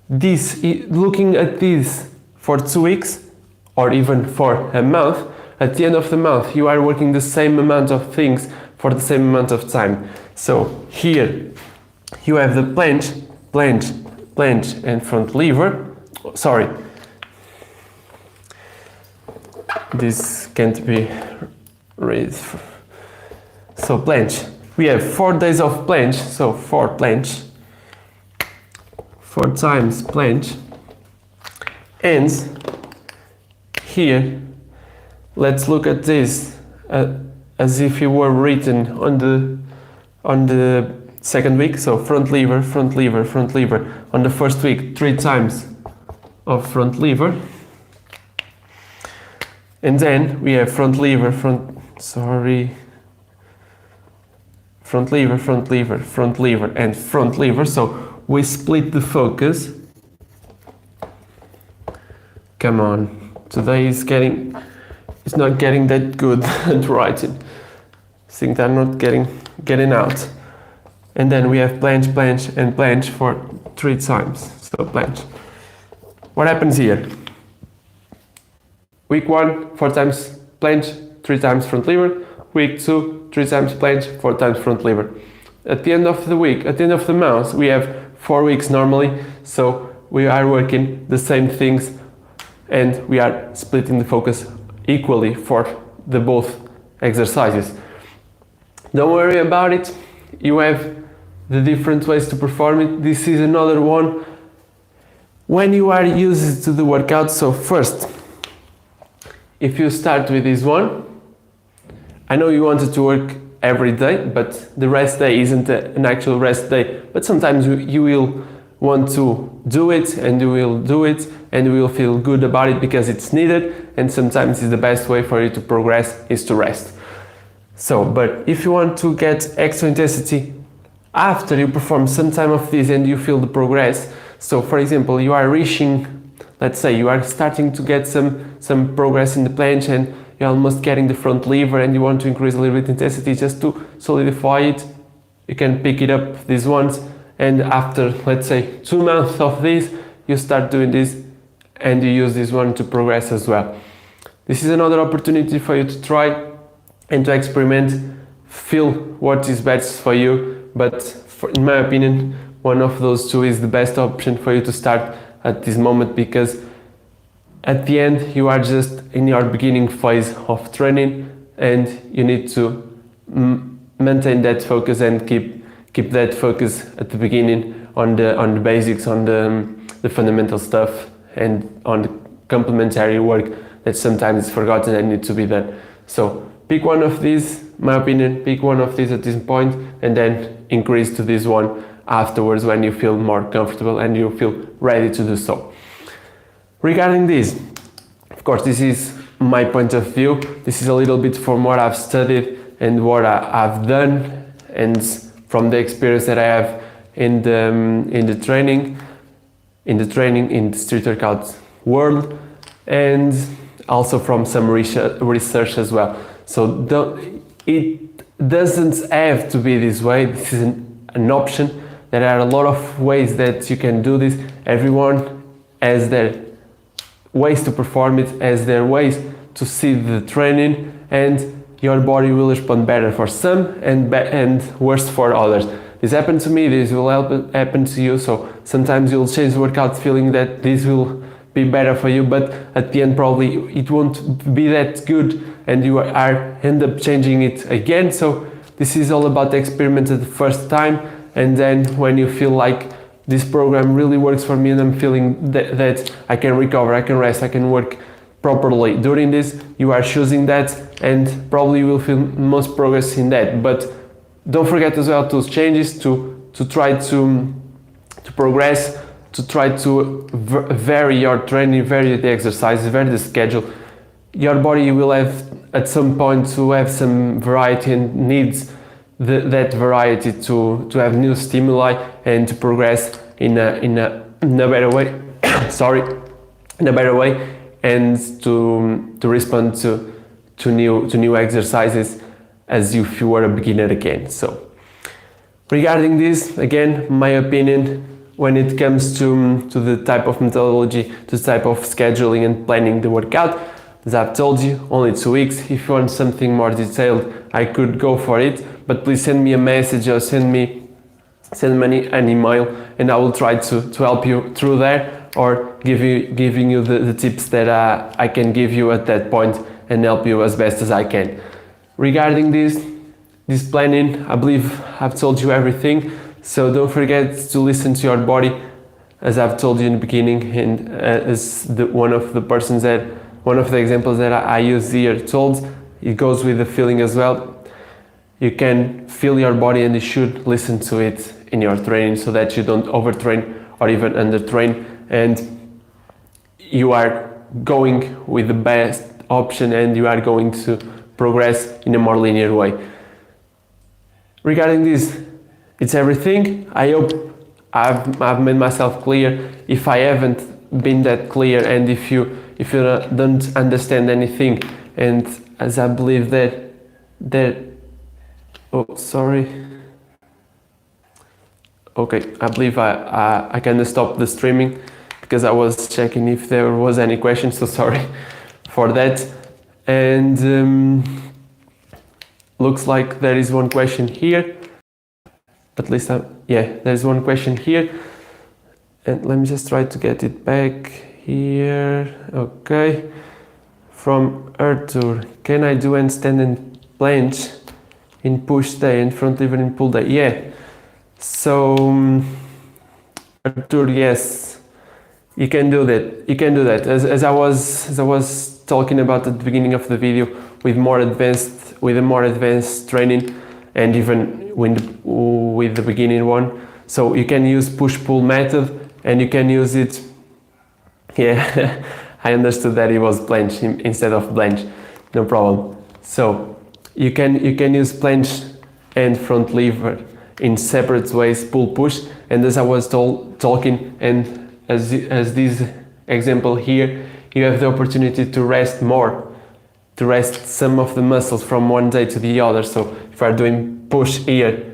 this, looking at this for 2 weeks or even for a month, at the end of the month you are working the same amount of things for the same amount of time. So here you have the planche, planche, planche and front lever. Sorry, this can't be raised. So planche, we have 4 days of planche, so 4 planche, 4 times planche, and here let's look at this as if it were written on the second week. So front lever, front lever, front lever. On the first week, 3 times of front lever, and then we have front lever, front lever, front lever, front lever, and front lever. So we split the focus. Come on, today it's not getting that good at writing. I think I'm not getting out. And then we have planche, planche, and planche for 3 times. So planche. What happens here? Week 1, 4 times planche, 3 times front lever. Week 2, 3 times planche, 4 times front lever. At the end of the week, at the end of the month, we have 4 weeks normally. So we are working the same things and we are splitting the focus equally for the both exercises. Don't worry about it. You have the different ways to perform it. This is another one when you are used to the workout. So first, if you start with this one, I know you wanted to work every day, but the rest day isn't an actual rest day. But sometimes you will want to do it and you will do it and you will feel good about it because it's needed, and sometimes it's the best way for you to progress is to rest. So, but if you want to get extra intensity after you perform some time of this and you feel the progress, so for example, you are reaching, let's say you are starting to get some progress in the planche and you're almost getting the front lever and you want to increase a little bit intensity just to solidify it, you can pick it up these ones, and after, let's say, 2 months of this, you start doing this and you use this one to progress as well. This is another opportunity for you to try and to experiment, feel what is best for you, but in my opinion, one of those two is the best option for you to start at this moment, because at the end you are just in your beginning phase of training and you need to maintain that focus and keep that focus at the beginning on the basics, on the fundamental stuff, and on the complementary work that sometimes is forgotten and needs to be done. So pick one of these, my opinion, pick one of these at this point and then increase to this one afterwards when you feel more comfortable and you feel ready to do so. Regarding this, of course, this is my point of view. This is a little bit from what I've studied and what I've done, and from the experience that I have in the training in the street workout world, and also from some research as well. So it doesn't have to be this way. This is an option. There are a lot of ways that you can do this. Everyone has their ways to perform it, has their ways to see the training, and your body will respond better for some and worse for others. This happened to me, this will happen to you, so sometimes you'll change the workout feeling that this will be better for you, but at the end probably it won't be that good and you end up changing it again. So this is all about the experiment at the first time, and then when you feel like this program really works for me and I'm feeling that I can recover, I can rest, I can work properly during this, you are choosing that and probably you will feel most progress in that. But don't forget as well those changes to try to progress, to try to vary your training, vary the exercises, vary the schedule. Your body will have at some point to have some variety and needs that variety to have new stimuli and to progress in a better way. Sorry, in a better way, and to respond to new exercises as if you were a beginner again. So regarding this, again, my opinion when it comes to the type of methodology, to the type of scheduling and planning the workout, as I've told you, only 2 weeks. If you want something more detailed, I could go for it, but please send me a message or send me an email, and I will try to help you through there, or giving you the tips that I can give you at that point and help you as best as I can. Regarding this planning, I believe I've told you everything, so don't forget to listen to your body, as I've told you in the beginning, and as one of the examples that I use here told, it goes with the feeling as well. You can feel your body and you should listen to it in your training so that you don't overtrain or even undertrain, and you are going with the best option and you are going to progress in a more linear way. Regarding this, it's everything. I hope I've made myself clear. If I haven't been that clear, and if you don't understand anything, and as I believe that oh, sorry. Okay, I believe I kind of stopped the streaming because I was checking if there was any questions, so sorry for that. And looks like there is one question here. At least there's one question here. And let me just try to get it back here. Okay. From Arthur, can I do handstand and planche in push day and front lever in pull day? Yeah. So Arthur, yes, you can do that. You can do that. As I was talking about at the beginning of the video, with a more advanced training, and even with the beginning one. So you can use push-pull method, and you can use it. Yeah, I understood that it was planche instead of blanche. No problem. So you can use planche and front lever in separate ways, pull-push. And as I was talking, and as this example here, you have the opportunity to rest more, to rest some of the muscles from one day to the other. So if you are doing push here,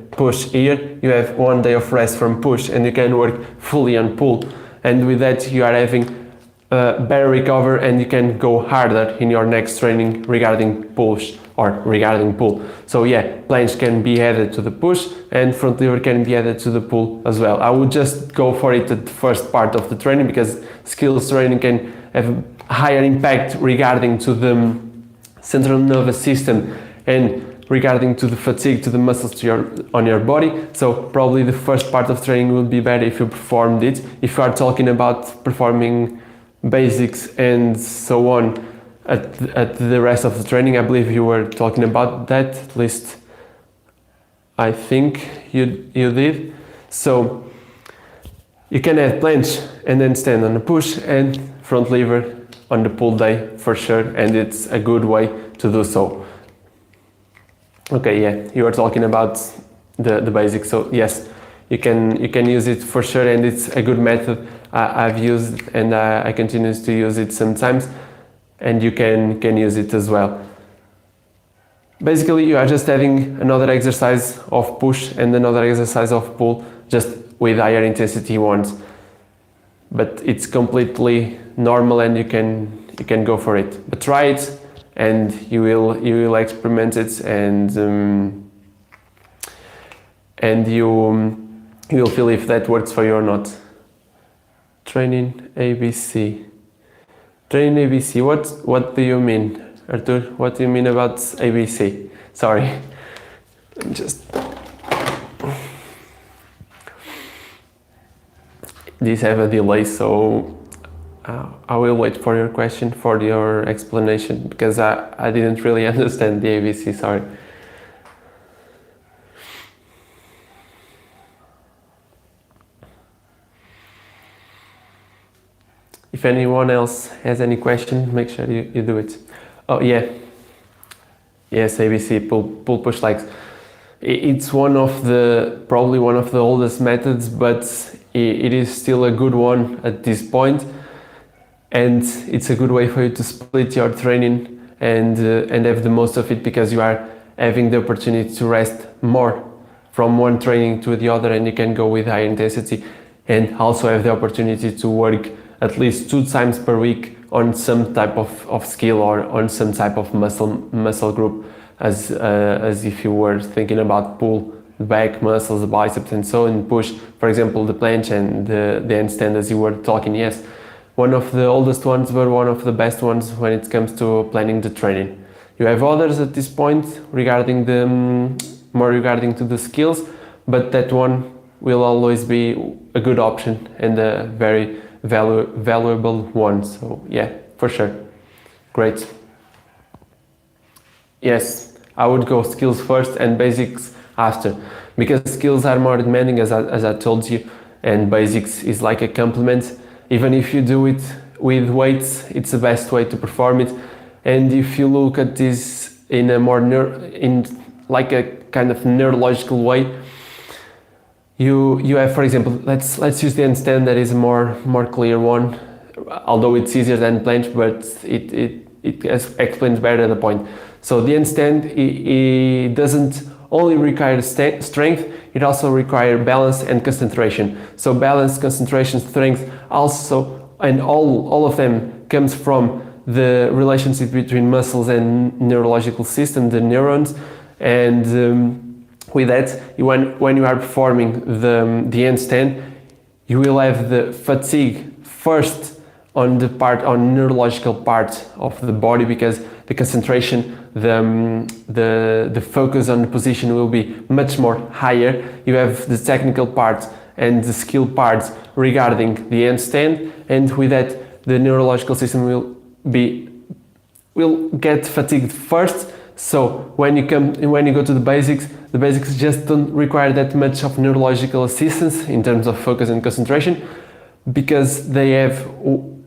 you have 1 day of rest from push, and you can work fully on pull. And with that, you are having better recover, and you can go harder in your next training regarding push or regarding pull. So yeah, planche can be added to the push, and front lever can be added to the pull as well. I would just go for it at the first part of the training, because skills training can have higher impact regarding to the central nervous system and regarding to the fatigue to the muscles on your body. So probably the first part of training will be better if you performed it. If you are talking about performing basics and so on at the rest of the training, I believe you were talking about that, at least I think you did. So you can add planche and then stand on the push and front lever on the pull day for sure, and it's a good way to do so. Okay, yeah, you are talking about the basics, so yes, you can use it for sure, and it's a good method. I've used and I continue to use it sometimes, and you can use it as well. Basically, you are just adding another exercise of push and another exercise of pull, just with higher intensity ones. But it's completely normal, and you can go for it. But try it, and you will experiment it, and you will feel if that works for you or not. Training ABC. Training ABC. What do you mean, Arthur? What do you mean about ABC? Sorry. These have a delay, so I will wait for your question, for your explanation, because I didn't really understand the ABC, sorry. If anyone else has any question, make sure you do it. Oh yeah. Yes, ABC, pull push legs. It's one of the, probably one of the oldest methods, but it is still a good one at this point. And it's a good way for you to split your training and have the most of it, because you are having the opportunity to rest more from one training to the other, and you can go with high intensity and also have the opportunity to work at least 2 times per week on some type of skill or on some type of muscle group, as if you were thinking about pull, back muscles, the biceps and so on, push, for example, the planche and the handstand as you were talking. Yes, one of the oldest ones, but one of the best ones when it comes to planning the training. You have others at this point regarding the more regarding to the skills, but that one will always be a good option and a very valuable one. So yeah, for sure. Great. Yes, I would go skills first and basics after, because skills are more demanding, as I told you, and basics is like a complement. Even if you do it with weights, it's the best way to perform it. And if you look at this in a more like a kind of neurological way, you have, for example, let's use the handstand. That is a more clear one, although it's easier than planche, but it explains better the point. So the handstand, it doesn't only require strength, it also requires balance and concentration. So balance, concentration, strength also, and all of them comes from the relationship between muscles and neurological system, the neurons. And with that, when you are performing the handstand, you will have the fatigue first on neurological part of the body, because the concentration, the focus on the position will be much more higher. You have the technical part and the skill parts regarding the handstand, and with that the neurological system will get fatigued first. So when you go to the basics just don't require that much of neurological assistance in terms of focus and concentration, because they have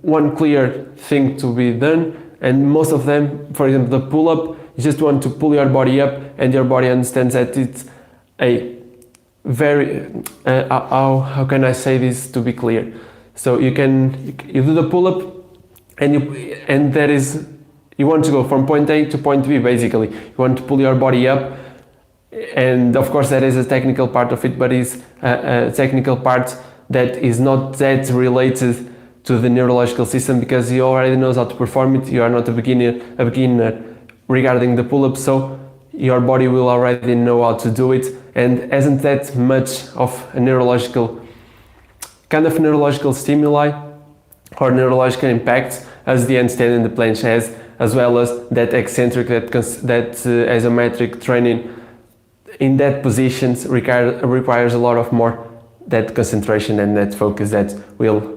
one clear thing to be done. And most of them, for example, the pull-up, you just want to pull your body up, and your body understands that it's a very, how can I say this to be clear? So you do the pull-up, and that is, you want to go from point A to point B, basically. You want to pull your body up, and of course that is a technical part of it, but it's a technical part that is not that related to the neurological system, because he already knows how to perform it. You are not a beginner regarding the pull-up, so your body will already know how to do it, and isn't that much of a neurological stimuli or neurological impact as the handstand and the planche has, as well as that eccentric, that isometric training in that positions requires a lot of more that concentration and that focus that will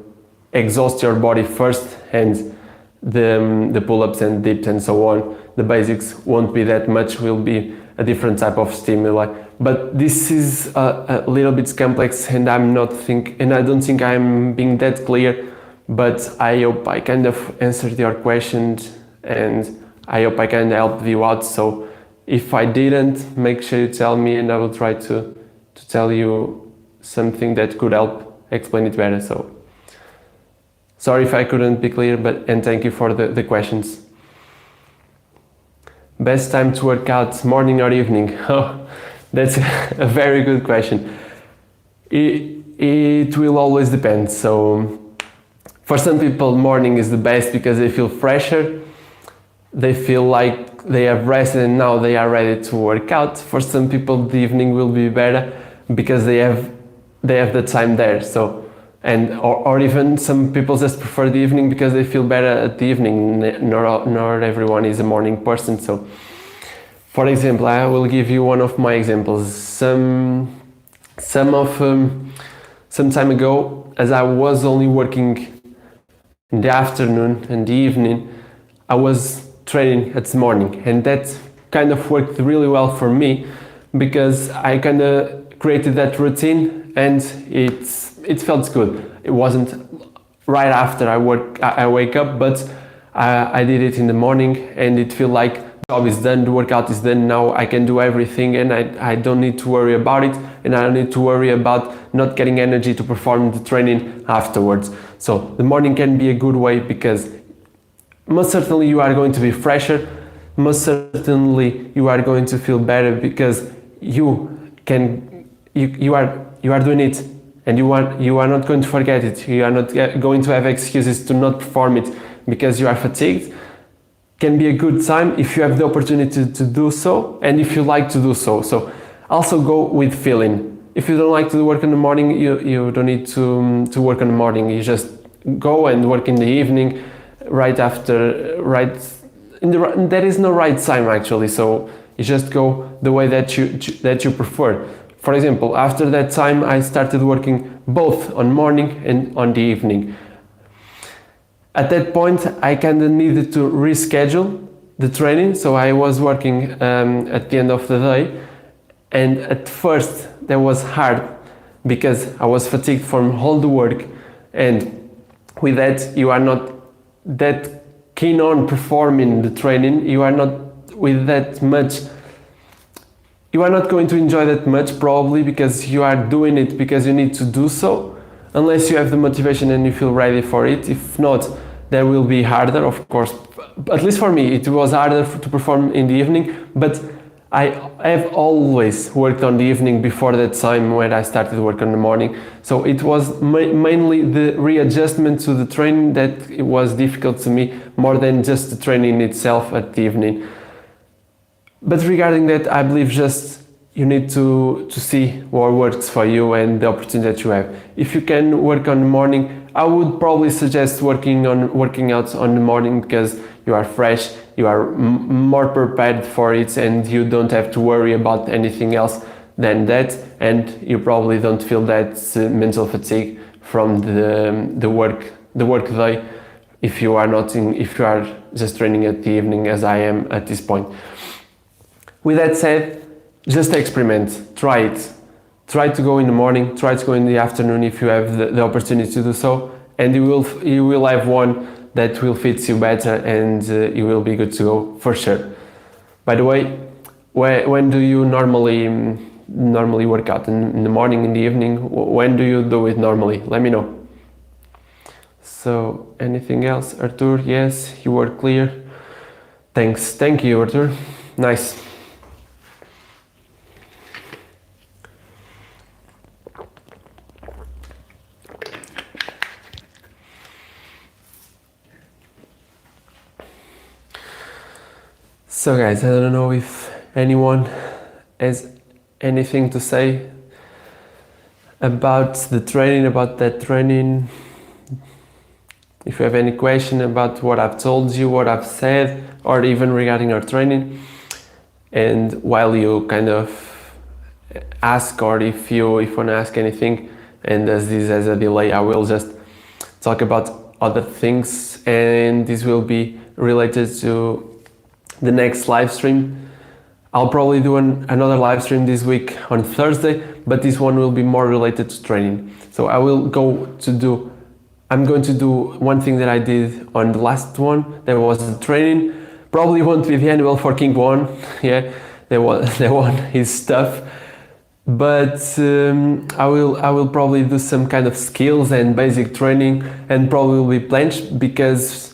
exhaust your body first, and the pull-ups and dips and so on, the basics won't be that much, will be a different type of stimuli. But this is a little bit complex, and I don't think I'm being that clear, but I hope I kind of answered your questions, and I hope I can help you out. So if I didn't, make sure you tell me, and I will try to tell you something that could help explain it better. So sorry if I couldn't be clear, and thank you for the questions. Best time to work out, morning or evening? Oh, that's a very good question. It will always depend. So for some people, morning is the best because they feel fresher. They feel like they have rested and now they are ready to work out. For some people, the evening will be better because they have the time there. So, or even some people just prefer the evening because they feel better at the evening. Not everyone is a morning person. So, for example, I will give you one of my examples. Some time ago, as I was only working in the afternoon and the evening, I was training at the morning, and that kind of worked really well for me because I kind of created that routine, and it felt good. It wasn't right after I wake up, but I did it in the morning, and it felt like job is done, the workout is done, now I can do everything and I don't need to worry about it, and I don't need to worry about not getting energy to perform the training afterwards. So the morning can be a good way, because most certainly you are going to be fresher, most certainly you are going to feel better, because you are doing it, and you are not going to forget it. You are not going to have excuses to not perform it because you are fatigued. Can be a good time if you have the opportunity to do so, and if you like to do so. So also go with feeling. If you don't like to work in the morning, you don't need to work in the morning. You just go and work in the evening, there is no right time actually. So you just go the way that you prefer. For example, after that time, I started working both on morning and on the evening. At that point, I kind of needed to reschedule the training, so I was working at the end of the day, and at first that was hard because I was fatigued from all the work, and with that you are not that keen on performing the training, you are not going to enjoy that much, probably because you are doing it because you need to do so, unless you have the motivation and you feel ready for it. If not, that will be harder, of course. At least for me, it was harder to perform in the evening, but I have always worked on the evening before that time when I started work in the morning. So it was mainly the readjustment to the training that it was difficult to me, more than just the training itself at the evening. But regarding that, I believe just you need to see what works for you and the opportunity that you have. If you can work on the morning, I would probably suggest working out on the morning, because you are fresh, you are more prepared for it, and you don't have to worry about anything else than that, and you probably don't feel that mental fatigue from the work day if you are just training at the evening, as I am at this point. With that said, just experiment, try it. Try to go in the morning, try to go in the afternoon if you have the opportunity to do so, and you will have one that will fit you better, and you will be good to go for sure. By the way, when do you normally work out? In the morning, in the evening? When do you do it normally? Let me know. So anything else, Arthur? Yes, you were clear. Thanks. Thank you, Arthur. Nice. So guys, I don't know if anyone has anything to say about that training. If you have any question about what I've told you, what I've said, or even regarding our training, and while you kind of ask, or if you want to ask anything, and as this has a delay, I will just talk about other things, and this will be related to the next live stream. I'll probably do another live stream this week on Thursday, but this one will be more related to training. So I'm going to do one thing that I did on the last one, that was the training. Probably won't be the annual for King 1, yeah, that one is tough. But I will probably do some kind of skills and basic training, and probably will be planche, because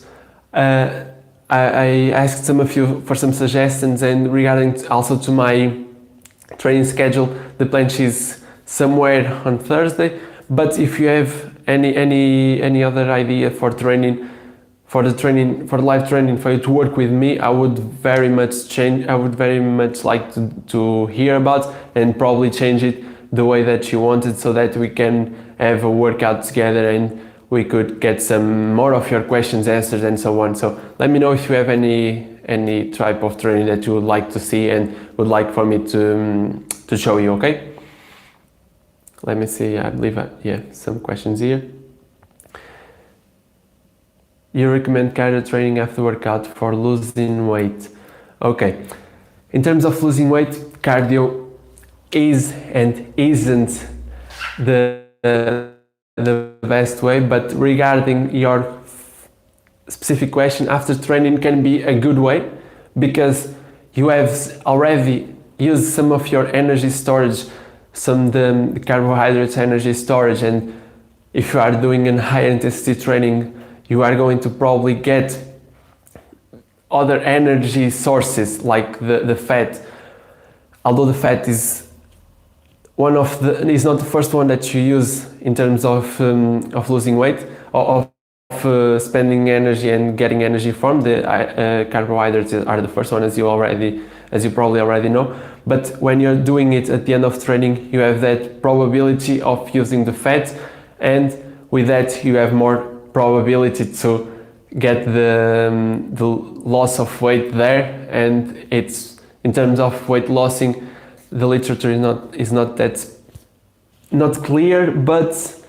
I asked some of you for some suggestions, and regarding also to my training schedule, the planche is somewhere on Thursday. But if you have any other idea for the live training for you to work with me, I would very much like to hear about, and probably change it the way that you want it, so that we can have a workout together and we could get some more of your questions answered and so on. So let me know if you have any type of training that you would like to see and would like for me to show you, okay? Let me see, I believe, some questions here. You recommend cardio training after workout for losing weight. Okay, in terms of losing weight, cardio is and isn't the best way, but regarding your specific question, after training can be a good way, because you have already used some of your energy storage, the carbohydrates energy storage, and if you are doing a high intensity training, you are going to probably get other energy sources like the fat. Although the fat is is not the first one that you use in terms of losing weight, or of spending energy and getting energy from. The carbohydrates are the first one, as you probably already know. But when you're doing it at the end of training, you have that probability of using the fat, and with that you have more probability to get the loss of weight there. And it's, in terms of weight lossing, the literature is not clear, but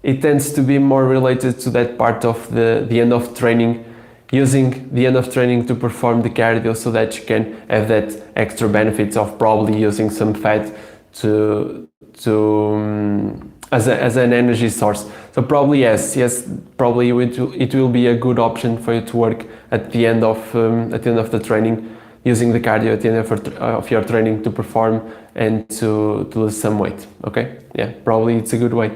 it tends to be more related to that part of the end of training, using the end of training to perform the cardio, so that you can have that extra benefits of probably using some fat as an energy source. So probably yes, probably it will be a good option for you to work at the end of the training, using the cardio at the end of your training to perform and to lose some weight. Okay, yeah, probably it's a good way.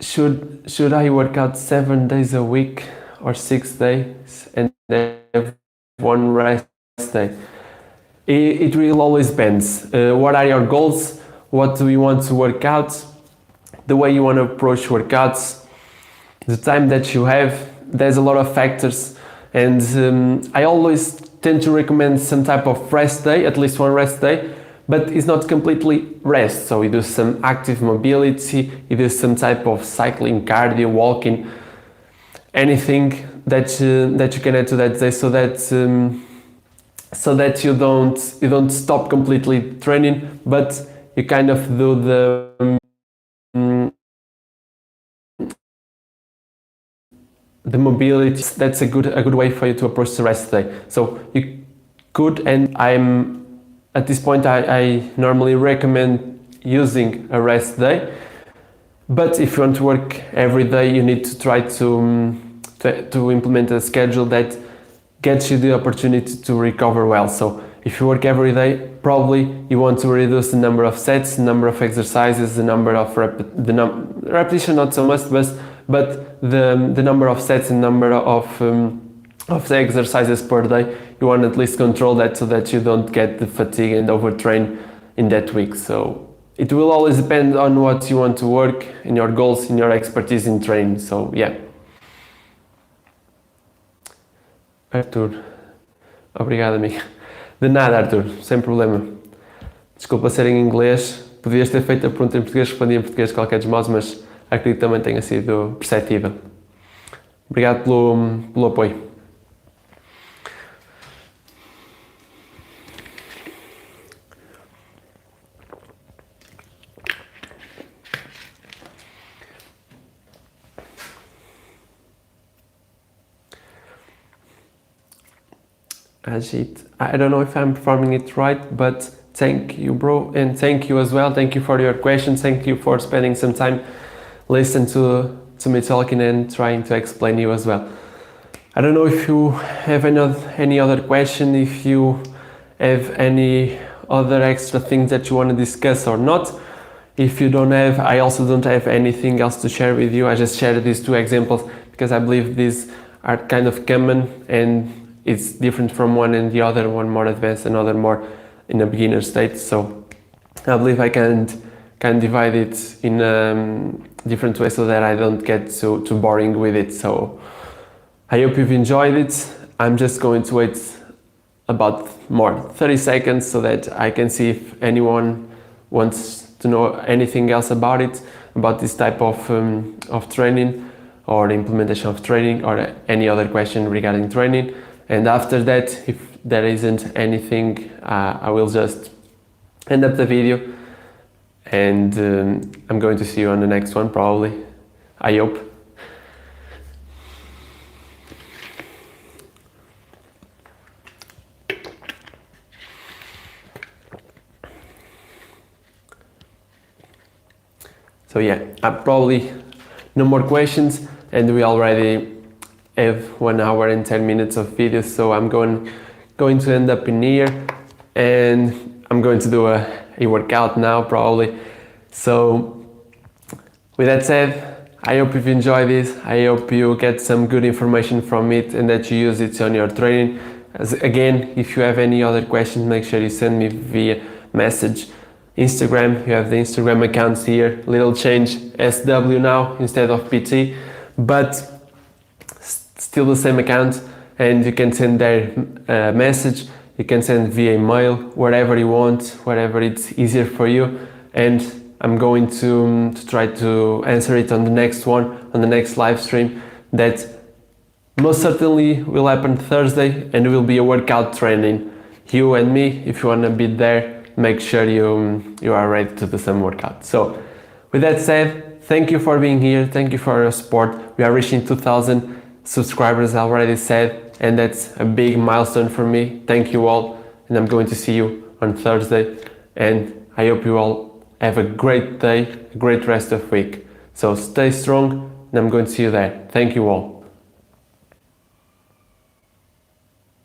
Should I work out 7 days a week or 6 days and have one rest day? It will always depends. What are your goals? What do you want to work out? The way you want to approach workouts, the time that you have. There's a lot of factors, and I always tend to recommend some type of rest day, at least one rest day, but it's not completely rest. So you do some active mobility, you do some type of cycling, cardio, walking, anything that you can add to that day, so that you don't stop completely training, but you kind of do the mobility. That's a good way for you to approach the rest day. So you could, and I'm at this point, I normally recommend using a rest day. But if you want to work every day, you need to try to implement a schedule that gets you the opportunity to recover well. So if you work every day, probably you want to reduce the number of sets, the number of exercises, the number of repetition, not so much, but the number of sets and number of the exercises per day. You want to at least control that, so that you don't get the fatigue and overtrain in that week. So it will always depend on what you want to work, in your goals, in your expertise in training. So yeah. Arthur, obrigado, amiga. De nada, Arthur, sem problema. Desculpa ser em inglês, podias ter feito a pergunta em português, respondi em português de qualquer dos modos, mas acredito que também tenha sido perceptível. Obrigado pelo apoio. Ajit, I don't know if I'm performing it right, but thank you, bro, and thank you as well. Thank you for your questions. Thank you for spending some time listening to me talking and trying to explain you as well. I don't know if you have any other question, if you have any other extra things that you want to discuss or not. If you don't have, I also don't have anything else to share with you. I just shared these two examples because I believe these are kind of common, and it's different from one and the other, one more advanced, another more in a beginner state. So I believe I can divide it in different ways so that I don't get too boring with it. So I hope you've enjoyed it. I'm just going to wait about 30 seconds so that I can see if anyone wants to know anything else about it, about this type of training or implementation of training, or any other question regarding training. And after that, if there isn't anything, I will just end up the video, and I'm going to see you on the next one, probably. I hope. So yeah, probably no more questions, and we already have 1 hour and 10 minutes of videos, so I'm going to end up in here, and I'm going to do a workout now probably. So with that said, I hope you've enjoyed this. I hope you get some good information from it and that you use it on your training. Again, if you have any other questions, make sure you send me via message. Instagram, you have the Instagram accounts here, little change, SW now instead of PT, but still the same account, and you can send there a message, you can send via email, wherever you want, wherever it's easier for you, and I'm going to try to answer it on the next one, on the next live stream, that most certainly will happen Thursday, and will be a workout training. You and me, if you want to be there, make sure you are ready to do some workout. So with that said, thank you for being here, thank you for your support. We are reaching 2,000 subscribers, I already said, and that's a big milestone for me. Thank you all, and I'm going to see you on Thursday, and I hope you all have a great day, a great rest of week. So stay strong, and I'm going to see you there. Thank you all.